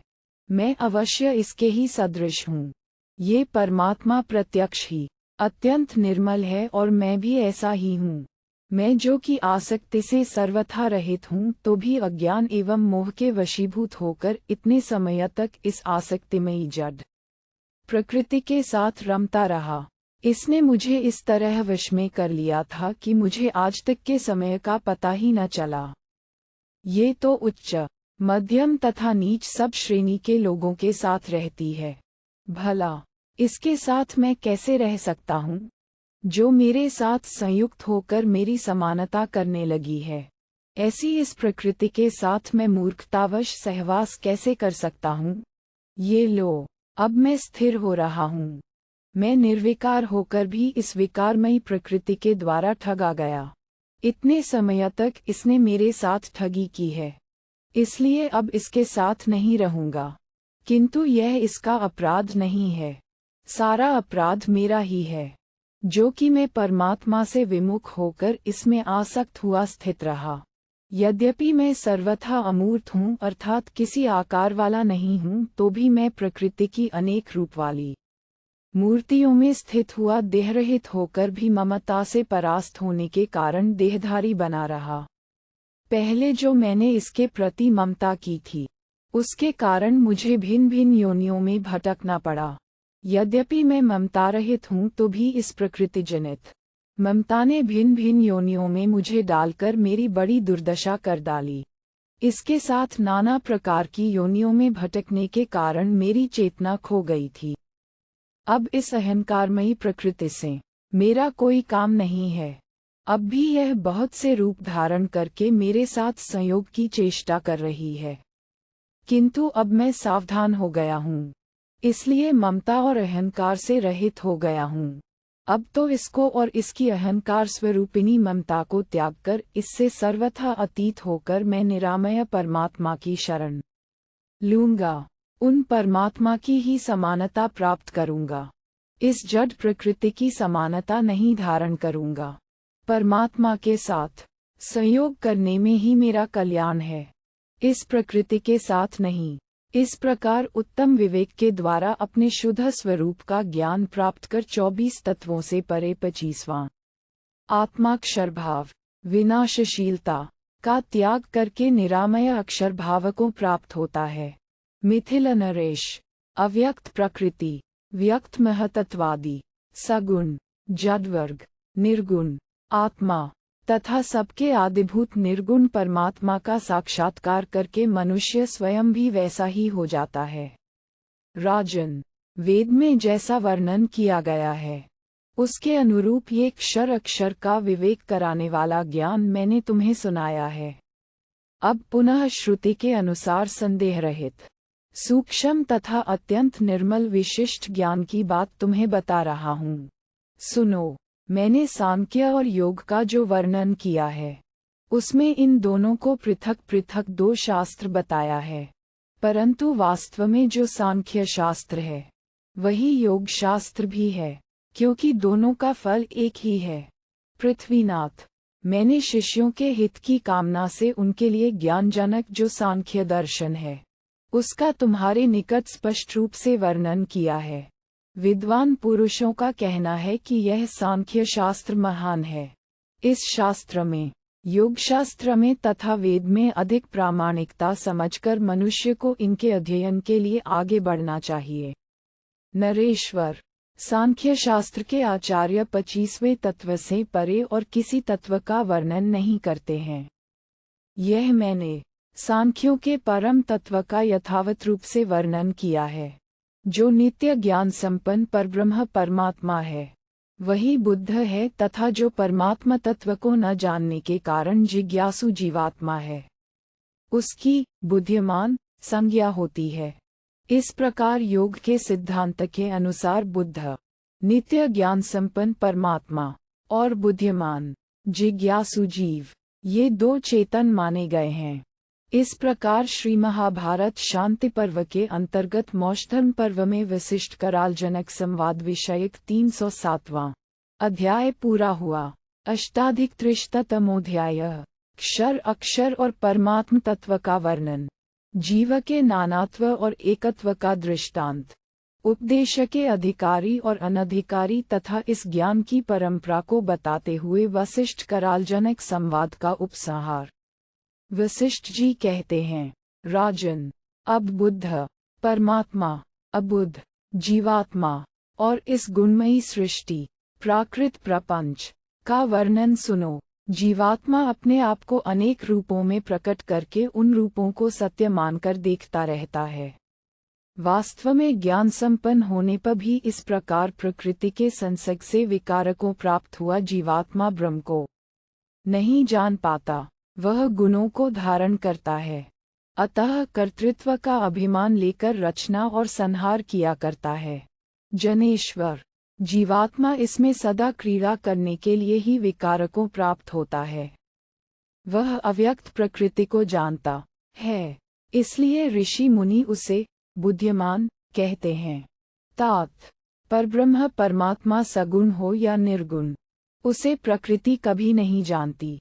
Speaker 1: मैं अवश्य इसके ही सदृश हूँ। ये परमात्मा प्रत्यक्ष ही अत्यंत निर्मल है और मैं भी ऐसा ही हूँ। मैं जो कि आसक्ति से सर्वथा रहित हूँ तो भी अज्ञान एवं मोह के वशीभूत होकर इतने समय तक इस आसक्तिमयी जड़ प्रकृति के साथ रमता रहा। इसने मुझे इस तरह वश में कर लिया था कि मुझे आज तक के समय का पता ही न चला। ये तो उच्च, मध्यम तथा नीच सब श्रेणी के लोगों के साथ रहती है। भला इसके साथ मैं कैसे रह सकता हूँ, जो मेरे साथ संयुक्त होकर मेरी समानता करने लगी है। ऐसी इस प्रकृति के साथ मैं मूर्खतावश सहवास कैसे कर सकता हूँ। ये लो, अब मैं स्थिर हो रहा हूँ। मैं निर्विकार होकर भी इस विकारमयी प्रकृति के द्वारा ठगा गया। इतने समय तक इसने मेरे साथ ठगी की है, इसलिए अब इसके साथ नहीं रहूंगा। किंतु यह इसका अपराध नहीं है, सारा अपराध मेरा ही है, जो कि मैं परमात्मा से विमुख होकर इसमें आसक्त हुआ स्थित रहा। यद्यपि मैं सर्वथा अमूर्त हूँ अर्थात किसी आकार वाला नहीं हूँ, तो भी मैं प्रकृति की अनेक रूप वाली मूर्तियों में स्थित हुआ देहरहित होकर भी ममता से परास्त होने के कारण देहधारी बना रहा। पहले जो मैंने इसके प्रति ममता की थी, उसके कारण मुझे भिन्न भिन्न योनियों में भटकना पड़ा। यद्यपि मैं ममता रहित हूँ तो भी इस प्रकृति जनित ममता ने भिन्न भिन्न योनियों में मुझे डालकर मेरी बड़ी दुर्दशा कर डाली। इसके साथ नाना प्रकार की योनियों में भटकने के कारण मेरी चेतना खो गई थी। अब इस अहंकारमयी प्रकृति से मेरा कोई काम नहीं है। अब भी यह बहुत से रूप धारण करके मेरे साथ संयोग की चेष्टा कर रही है, किंतु अब मैं सावधान हो गया हूँ, इसलिए ममता और अहंकार से रहित हो गया हूँ। अब तो इसको और इसकी अहंकार स्वरूपिणी ममता को त्याग कर इससे सर्वथा अतीत होकर मैं निरामय परमात्मा की शरण लूंगा। उन परमात्मा की ही समानता प्राप्त करूंगा। इस जड़ प्रकृति की समानता नहीं धारण करूंगा। परमात्मा के साथ संयोग करने में ही मेरा कल्याण है, इस प्रकृति के साथ नहीं। इस प्रकार उत्तम विवेक के द्वारा अपने शुद्ध स्वरूप का ज्ञान प्राप्त कर 24 तत्वों से परे 25वां आत्माक्षर भाव विनाशशीलता का त्याग करके निरामय अक्षर भाव को प्राप्त होता है। मिथिल नरेश अव्यक्त प्रकृति, व्यक्त महतत्वादि, सगुण, जडवर्ग, निर्गुण, आत्मा तथा सबके आदिभूत निर्गुण परमात्मा का साक्षात्कार करके मनुष्य स्वयं भी वैसा ही हो जाता है। राजन, वेद में जैसा वर्णन किया गया है, उसके अनुरूप ये अक्षर अक्षर का विवेक कराने वाला ज्ञान मैंने तुम्हें सुनाया है। अब पुनः श्रुति के अनुसार संदेह रहित, सूक्ष्म तथा अत्यंत निर्मल विशिष्ट ज्ञान की बात तुम्हें बता रहा हूँ। सुनो, मैंने सांख्य और योग का जो वर्णन किया है, उसमें इन दोनों को पृथक पृथक दो शास्त्र बताया है, परंतु वास्तव में जो सांख्य शास्त्र है वही योग शास्त्र भी है, क्योंकि दोनों का फल एक ही है। पृथ्वीनाथ, मैंने शिष्यों के हित की कामना से उनके लिए ज्ञानजनक जो सांख्य दर्शन है, उसका तुम्हारे निकट स्पष्ट रूप से वर्णन किया है। विद्वान पुरुषों का कहना है कि यह सांख्य शास्त्र महान है। इस शास्त्र में, योग शास्त्र में तथा वेद में अधिक प्रामाणिकता समझकर मनुष्य को इनके अध्ययन के लिए आगे बढ़ना चाहिए। नरेश्वर, सांख्य शास्त्र के आचार्य 25वें तत्व से परे और किसी तत्व का वर्णन नहीं करते हैं। यह मैंने सांख्यों के परम तत्व का यथावत रूप से वर्णन किया है, जो नित्य ज्ञान संपन्न परब्रह्म परमात्मा है, वही बुद्ध है तथा जो परमात्मा तत्व को न जानने के कारण जिज्ञासु जीवात्मा है, उसकी बुद्धिमान संज्ञा होती है। इस प्रकार योग के सिद्धांत के अनुसार बुद्ध, नित्य ज्ञान संपन्न परमात्मा और बुद्धिमान जिज्ञासु जीव, ये दो चेतन माने गए हैं। इस प्रकार श्री महाभारत शांति पर्व के अंतर्गत मौषधर्म पर्व में विशिष्ट करालजनक संवाद विषयक 307वां अध्याय पूरा हुआ। अष्टाधिकत्रिशतमोऽध्याय। क्षर अक्षर और परमात्म तत्व का वर्णन। जीव के नानात्व और एकत्व का दृष्टांत। उपदेश के अधिकारी और अनधिकारी तथा इस ज्ञान की परंपरा को बताते हुए वशिष्ठ करालजनक संवाद का उपसंहार। वशिष्ठ जी कहते हैं, राजन, अब बुद्ध, परमात्मा, अबुद्ध, जीवात्मा और इस गुणमयी सृष्टि, प्राकृत प्रपंच का वर्णन सुनो। जीवात्मा अपने आप को अनेक रूपों में प्रकट करके उन रूपों को सत्य मानकर देखता रहता है। वास्तव में ज्ञान संपन्न होने पर भी इस प्रकार प्रकृति के संसर्ग से विकार को प्राप्त हुआ जीवात्मा ब्रह्म को नहीं जान पाता। वह गुणों को धारण करता है, अतः कर्तृत्व का अभिमान लेकर रचना और संहार किया करता है। जनेश्वर जीवात्मा इसमें सदा क्रीड़ा करने के लिए ही विकार को प्राप्त होता है। वह अव्यक्त प्रकृति को जानता है, इसलिए ऋषि मुनि उसे बुद्धिमान कहते हैं। तात परब्रह्म परमात्मा सगुण हो या निर्गुण, उसे प्रकृति कभी नहीं जानती,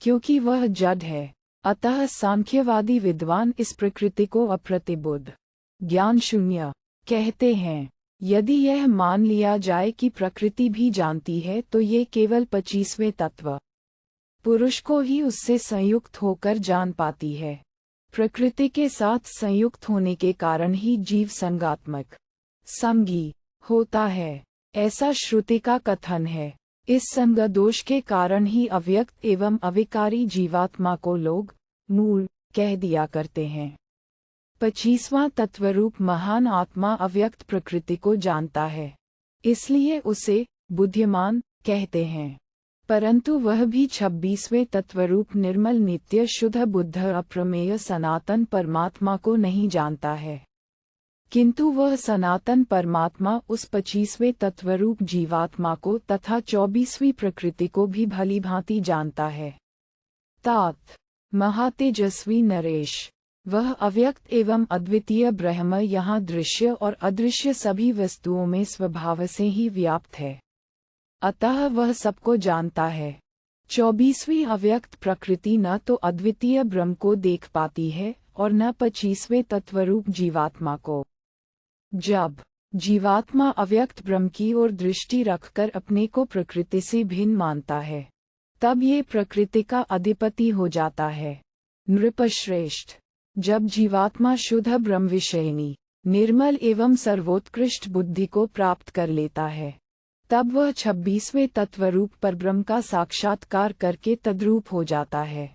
Speaker 1: क्योंकि वह जड़ है। अतः सांख्यवादी विद्वान इस प्रकृति को अप्रतिबुद्ध, ज्ञान शून्य कहते हैं। यदि यह मान लिया जाए कि प्रकृति भी जानती है तो ये केवल 25वें तत्व पुरुष को ही उससे संयुक्त होकर जान पाती है। प्रकृति के साथ संयुक्त होने के कारण ही जीव संगात्मक संगी होता है, ऐसा श्रुति का कथन है। इस संग दोष के कारण ही अव्यक्त एवं अविकारी जीवात्मा को लोग मूल कह दिया करते हैं। 25वां तत्वरूप महान आत्मा अव्यक्त प्रकृति को जानता है, इसलिए उसे बुद्धिमान कहते हैं। परंतु वह भी 26वें तत्वरूप निर्मल नित्य शुद्ध बुद्ध अप्रमेय सनातन परमात्मा को नहीं जानता है, किंतु वह सनातन परमात्मा उस 25वें तत्वरूप जीवात्मा को तथा 24वीं प्रकृति को भी भली भांति जानता है। तात महातेजस्वी नरेश, वह अव्यक्त एवं अद्वितीय ब्रह्म यहाँ दृश्य और अदृश्य सभी वस्तुओं में स्वभाव से ही व्याप्त है, अतः वह सबको जानता है। 24वीं अव्यक्त प्रकृति न तो अद्वितीय ब्रह्म को देख पाती है और न 25वें तत्वरूप जीवात्मा को। जब जीवात्मा अव्यक्त ब्रह्म की ओर दृष्टि रखकर अपने को प्रकृति से भिन्न मानता है, तब ये प्रकृति का अधिपति हो जाता है। नृपश्रेष्ठ, जब जीवात्मा शुद्ध ब्रह्म विषयिनी निर्मल एवं सर्वोत्कृष्ट बुद्धि को प्राप्त कर लेता है, तब वह 26वें तत्वरूप परब्रह्म का साक्षात्कार करके तद्रूप हो जाता है।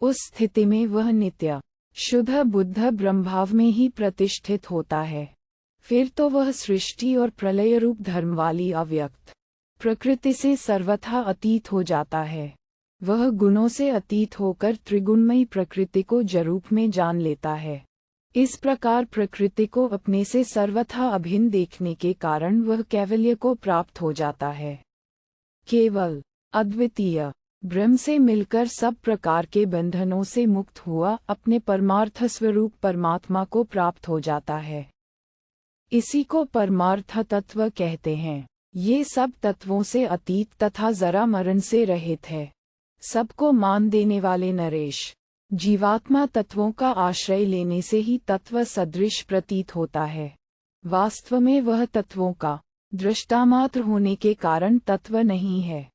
Speaker 1: उस स्थिति में वह नित्य शुद्ध बुद्ध ब्रह्मभाव में ही प्रतिष्ठित होता है। फिर तो वह सृष्टि और प्रलय रूप धर्म वाली अव्यक्त प्रकृति से सर्वथा अतीत हो जाता है। वह गुणों से अतीत होकर त्रिगुणमयी प्रकृति को जरूप में जान लेता है। इस प्रकार प्रकृति को अपने से सर्वथा अभिन्न देखने के कारण वह कैवल्य को प्राप्त हो जाता है। केवल अद्वितीय ब्रह्म से मिलकर सब प्रकार के बंधनों से मुक्त हुआ अपने परमार्थ स्वरूप परमात्मा को प्राप्त हो जाता है। इसी को परमार्थ तत्व कहते हैं। ये सब तत्वों से अतीत तथा जरा मरण से रहित है। सबको मान देने वाले नरेश, जीवात्मा तत्वों का आश्रय लेने से ही तत्व सदृश प्रतीत होता है। वास्तव में वह तत्वों का दृष्टामात्र होने के कारण तत्व नहीं है,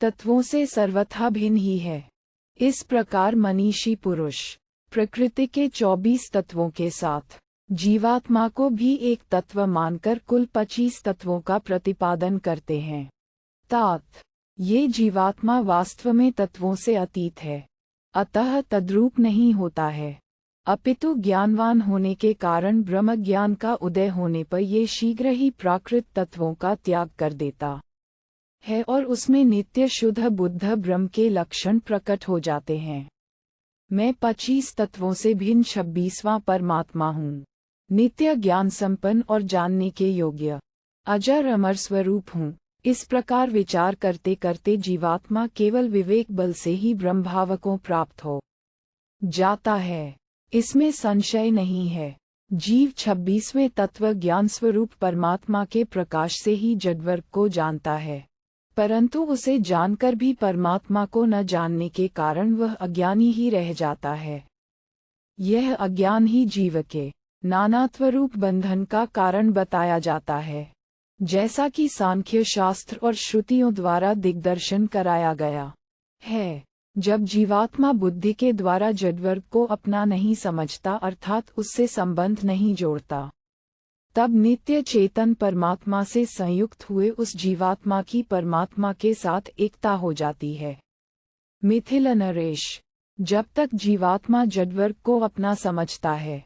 Speaker 1: तत्वों से सर्वथा भिन्न ही है। इस प्रकार मनीषी पुरुष प्रकृति के 24 तत्वों के साथ जीवात्मा को भी एक तत्व मानकर कुल 25 तत्वों का प्रतिपादन करते हैं। तात ये जीवात्मा वास्तव में तत्वों से अतीत है, अतः तद्रूप नहीं होता है, अपितु ज्ञानवान होने के कारण ब्रह्म ज्ञान का उदय होने पर ये शीघ्र ही प्राकृत तत्वों का त्याग कर देता है और उसमें नित्य शुद्ध बुद्ध ब्रह्म के लक्षण प्रकट हो जाते हैं। मैं 25 तत्वों से भिन्न 26वां परमात्मा हूँ, नित्य ज्ञान संपन्न और जानने के योग्य अजर अमर स्वरूप हूँ। इस प्रकार विचार करते करते जीवात्मा केवल विवेक बल से ही ब्रह्मभाव को प्राप्त हो जाता है। इसमें संशय नहीं है। जीव 26वें तत्व ज्ञान स्वरूप परमात्मा के प्रकाश से ही जडवर्ग को जानता है, परंतु उसे जानकर भी परमात्मा को न जानने के कारण वह अज्ञानी ही रह जाता है। यह अज्ञान ही जीव के नानात्वरूप बंधन का कारण बताया जाता है, जैसा कि सांख्य शास्त्र और श्रुतियों द्वारा दिग्दर्शन कराया गया है। जब जीवात्मा बुद्धि के द्वारा जडवर्ग को अपना नहीं समझता अर्थात उससे संबंध नहीं जोड़ता, तब नित्य चेतन परमात्मा से संयुक्त हुए उस जीवात्मा की परमात्मा के साथ एकता हो जाती है। मिथिल नरेश, जब तक जीवात्मा जडवर्ग को अपना समझता है,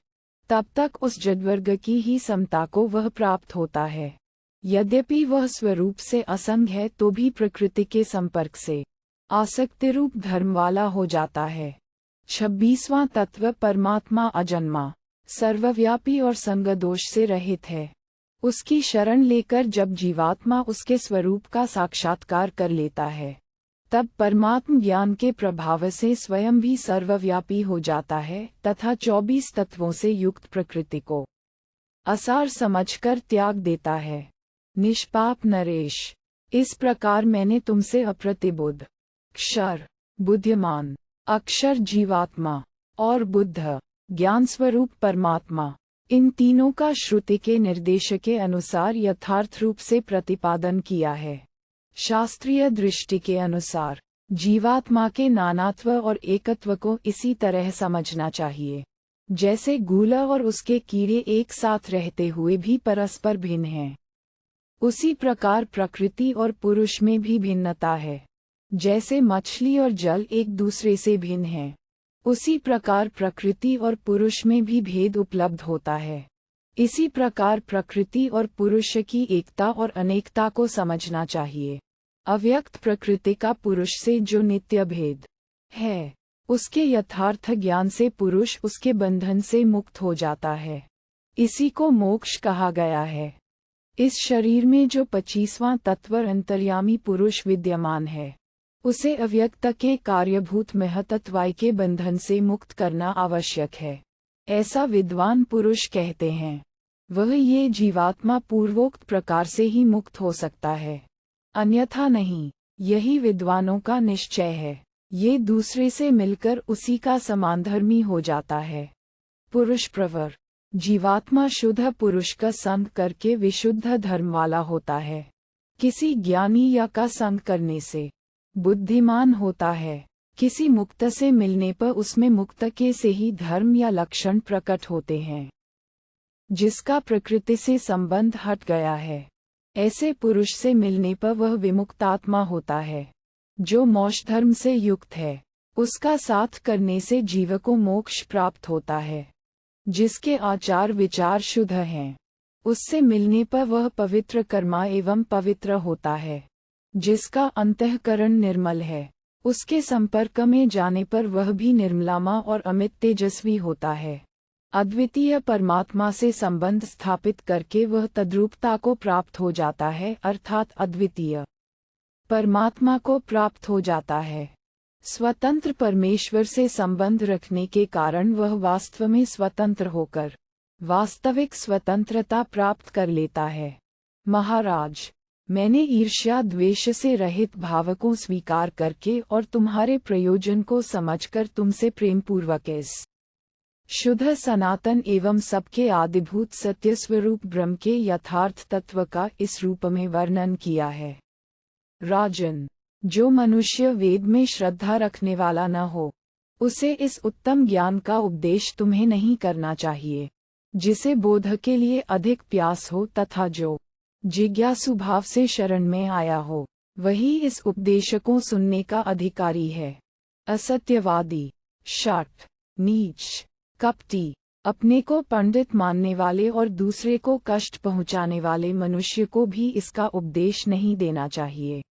Speaker 1: तब तक उस जडवर्ग की ही समता को वह प्राप्त होता है। यद्यपि वह स्वरूप से असंग है तो भी प्रकृति के संपर्क से आसक्ति रूप धर्म वाला हो जाता है। 26वां तत्व परमात्मा अजन्मा, सर्वव्यापी और संग दोष से रहित है। उसकी शरण लेकर जब जीवात्मा उसके स्वरूप का साक्षात्कार कर लेता है, तब परमात्म ज्ञान के प्रभाव से स्वयं भी सर्वव्यापी हो जाता है तथा 24 तत्वों से युक्त प्रकृति को असार समझकर त्याग देता है। निष्पाप नरेश, इस प्रकार मैंने तुमसे अप्रतिबुद्ध, क्षर बुद्धिमान, अक्षर जीवात्मा और बुद्ध ज्ञान स्वरूप परमात्मा, इन तीनों का श्रुति के निर्देश के अनुसार यथार्थ रूप से प्रतिपादन किया है। शास्त्रीय दृष्टि के अनुसार जीवात्मा के नानात्व और एकत्व को इसी तरह समझना चाहिए, जैसे गूला और उसके कीड़े एक साथ रहते हुए भी परस्पर भिन्न हैं। उसी प्रकार प्रकृति और पुरुष में भी भिन्नता है। जैसे मछली और जल एक दूसरे से भिन्न हैं, उसी प्रकार प्रकृति और पुरुष में भी भेद उपलब्ध होता है। इसी प्रकार प्रकृति और पुरुष की एकता और अनेकता को समझना चाहिए। अव्यक्त प्रकृति का पुरुष से जो नित्य भेद है, उसके यथार्थ ज्ञान से पुरुष उसके बंधन से मुक्त हो जाता है। इसी को मोक्ष कहा गया है। इस शरीर में जो 25वां तत्व अंतर्यामी पुरुष विद्यमान है, उसे अव्यक्त के कार्यभूत महतत्वाय के बंधन से मुक्त करना आवश्यक है, ऐसा विद्वान पुरुष कहते हैं। वह ये जीवात्मा पूर्वोक्त प्रकार से ही मुक्त हो सकता है, अन्यथा नहीं। यही विद्वानों का निश्चय है। ये दूसरे से मिलकर उसी का समानधर्मी हो जाता है। पुरुष प्रवर, जीवात्मा शुद्ध पुरुष का संग करके विशुद्ध धर्म वाला होता है। किसी ज्ञानी या का संग करने से बुद्धिमान होता है। किसी मुक्त से मिलने पर उसमें मुक्त के से ही धर्म या लक्षण प्रकट होते हैं, जिसका प्रकृति से संबंध हट गया है। ऐसे पुरुष से मिलने पर वह विमुक्तात्मा होता है। जो मोक्ष धर्म से युक्त है, उसका साथ करने से जीव को मोक्ष प्राप्त होता है। जिसके आचार विचार शुद्ध हैं, उससे मिलने पर वह पवित्र कर्मा एवं पवित्र होता है। जिसका अंतःकरण निर्मल है, उसके संपर्क में जाने पर वह भी निर्मलामा और अमित तेजस्वी होता है। अद्वितीय परमात्मा से संबंध स्थापित करके वह तद्रूपता को प्राप्त हो जाता है, अर्थात अद्वितीय परमात्मा को प्राप्त हो जाता है। स्वतंत्र परमेश्वर से संबंध रखने के कारण वह वास्तव में स्वतंत्र होकर वास्तविक स्वतंत्रता प्राप्त कर लेता है। महाराज, मैंने ईर्ष्या द्वेष से रहित भाव को स्वीकार करके और तुम्हारे प्रयोजन को समझकर तुमसे प्रेमपूर्वक इस शुद्ध सनातन एवं सबके आदिभूत सत्य स्वरूप ब्रह्म के यथार्थ तत्व का इस रूप में वर्णन किया है। राजन, जो मनुष्य वेद में श्रद्धा रखने वाला न हो, उसे इस उत्तम ज्ञान का उपदेश तुम्हें नहीं करना चाहिए। जिसे बोध के लिए अधिक प्यास हो तथा जो जिज्ञासु भाव से शरण में आया हो, वही इस उपदेश को सुनने का अधिकारी है। असत्यवादी, शठ, नीच, कपटी, अपने को पंडित मानने वाले और दूसरे को कष्ट पहुंचाने वाले मनुष्य को भी इसका उपदेश नहीं देना चाहिए।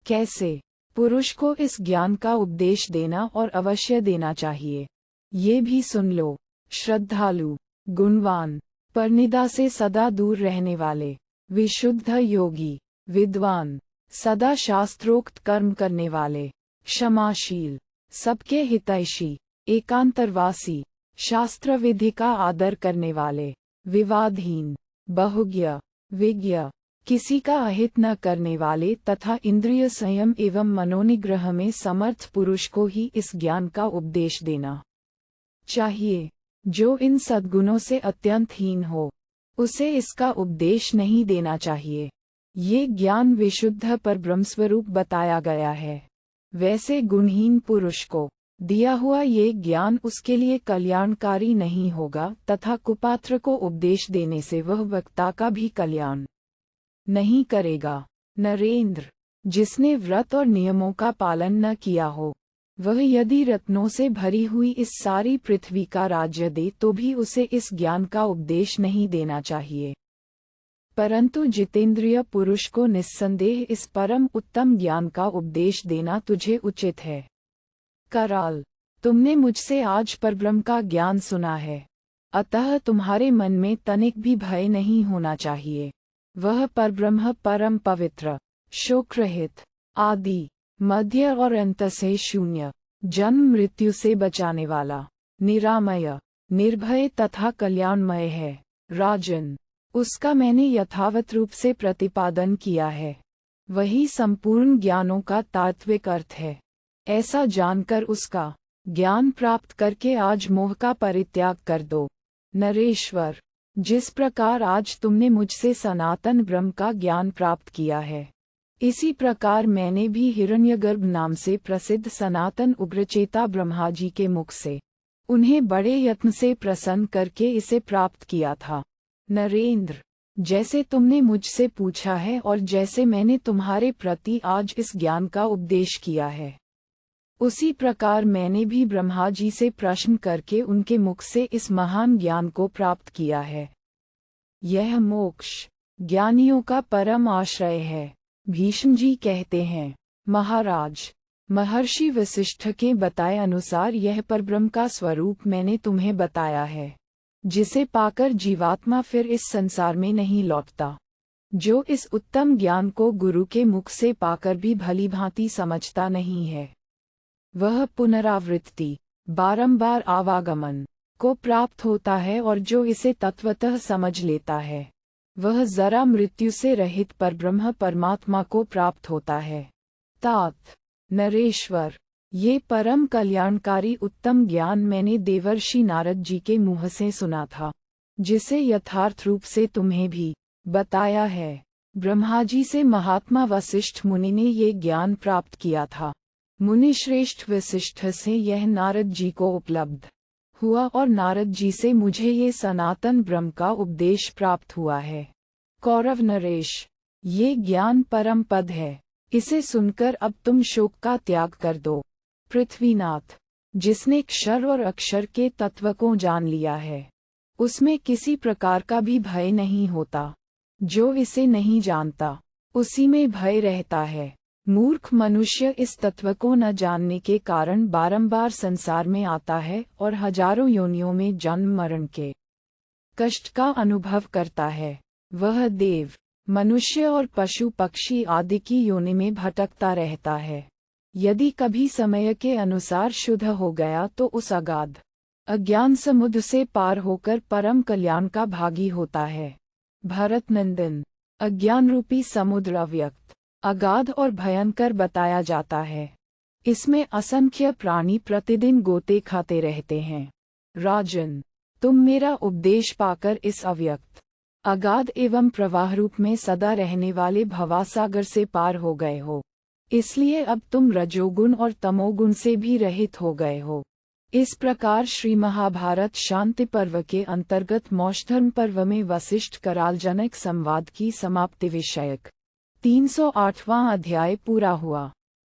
Speaker 1: कैसे? पुरुष को इस ज्ञान का उपदेश देना और अवश्य देना चाहिए। ये भी सुन लो। श्रद्धालु, गुणवान, परनिदा से सदा दूर रहने वाले, विशुद्ध योगी, विद्वान, सदा शास्त्रोक्त कर्म करने वाले, क्षमाशील, सबके हितैषी, एकांतरवासी, शास्त्र विधि का आदर करने वाले, विवादहीन, बहुज्ञ, विज्ञ, किसी का अहित न करने वाले तथा इंद्रिय संयम एवं मनोनिग्रह में समर्थ पुरुष को ही इस ज्ञान का उपदेश देना चाहिए। जो इन सद्गुणों से अत्यंत हीन हो, उसे इसका उपदेश नहीं देना चाहिए। ये ज्ञान विशुद्ध पर ब्रह्मस्वरूप बताया गया है। वैसे गुणहीन पुरुष को दिया हुआ ये ज्ञान उसके लिए कल्याणकारी नहीं होगा तथा कुपात्र को उपदेश देने से वह वक्ता का भी कल्याण नहीं करेगा। नरेंद्र, जिसने व्रत और नियमों का पालन न किया हो, वह यदि रत्नों से भरी हुई इस सारी पृथ्वी का राज्य दे तो भी उसे इस ज्ञान का उपदेश नहीं देना चाहिए। परंतु जितेंद्रिय पुरुष को निस्संदेह इस परम उत्तम ज्ञान का उपदेश देना तुझे उचित है। कराल, तुमने मुझसे आज परब्रह्म का ज्ञान सुना है, अतः तुम्हारे मन में तनिक भी भय नहीं होना चाहिए। वह परब्रह्म परम पवित्र, शोक रहित, आदि, मध्य और अंत से शून्य, जन्म मृत्यु से बचाने वाला, निरामय, निर्भय तथा कल्याणमय है। राजन, उसका मैंने यथावत रूप से प्रतिपादन किया है। वही संपूर्ण ज्ञानों का तात्विक अर्थ है। ऐसा जानकर उसका ज्ञान प्राप्त करके आज मोह का परित्याग कर दो। नरेश्वर, जिस प्रकार आज तुमने मुझसे सनातन ब्रह्म का ज्ञान प्राप्त किया है, इसी प्रकार मैंने भी हिरण्यगर्भ नाम से प्रसिद्ध सनातन उग्रचेता ब्रह्मा जी के मुख से उन्हें बड़े यत्न से प्रसन्न करके इसे प्राप्त किया था। नरेंद्र, जैसे तुमने मुझसे पूछा है और जैसे मैंने तुम्हारे प्रति आज इस ज्ञान का उपदेश किया है, उसी प्रकार मैंने भी ब्रह्मा जी से प्रश्न करके उनके मुख से इस महान ज्ञान को प्राप्त किया है। यह मोक्ष ज्ञानियों का परम आश्रय है। भीष्म जी कहते हैं, महाराज, महर्षि वशिष्ठ के बताए अनुसार यह परब्रह्म का स्वरूप मैंने तुम्हें बताया है, जिसे पाकर जीवात्मा फिर इस संसार में नहीं लौटता। जो इस उत्तम ज्ञान को गुरु के मुख से पाकर भी भली भांति समझता नहीं है, वह पुनरावृत्ति, बारंबार आवागमन को प्राप्त होता है, और जो इसे तत्वतः समझ लेता है, वह जरा मृत्यु से रहित परब्रह्म परमात्मा को प्राप्त होता है। तात, नरेश्वर, ये परम कल्याणकारी उत्तम ज्ञान मैंने देवर्षि नारद जी के मुँह से सुना था, जिसे यथार्थ रूप से तुम्हें भी बताया है। ब्रह्मा जी से महात्मा वशिष्ठ मुनि ने ये ज्ञान प्राप्त किया था। मुनिश्रेष्ठ वशिष्ठ से यह नारद जी को उपलब्ध हुआ और नारद जी से मुझे ये सनातन ब्रह्म का उपदेश प्राप्त हुआ है। कौरव नरेश, ये ज्ञान परम पद है, इसे सुनकर अब तुम शोक का त्याग कर दो। पृथ्वीनाथ, जिसने क्षर और अक्षर के तत्व को जान लिया है, उसमें किसी प्रकार का भी भय नहीं होता। जो इसे नहीं जानता, उसी में भय रहता है। मूर्ख मनुष्य इस तत्व को न जानने के कारण बारंबार संसार में आता है और हजारों योनियों में जन्म मरण के कष्ट का अनुभव करता है। वह देव, मनुष्य और पशु पक्षी आदि की योनि में भटकता रहता है। यदि कभी समय के अनुसार शुद्ध हो गया तो उस अगाध अज्ञान समुद्र से पार होकर परम कल्याण का भागी होता है। भरत नंदन, अज्ञान रूपी समुद्र अव्यक्त, अगाध और भयंकर बताया जाता है। इसमें असंख्य प्राणी प्रतिदिन गोते खाते रहते हैं। राजन, तुम मेरा उपदेश पाकर इस अव्यक्त, अगाध एवं प्रवाह रूप में सदा रहने वाले भवासागर से पार हो गए हो, इसलिए अब तुम रजोगुण और तमोगुण से भी रहित हो गए हो। इस प्रकार श्री महाभारत शांति पर्व के अंतर्गत मोक्षधर्म पर्व में वशिष्ठ करालजनक संवाद की समाप्ति विषयक 308वां अध्याय पूरा हुआ।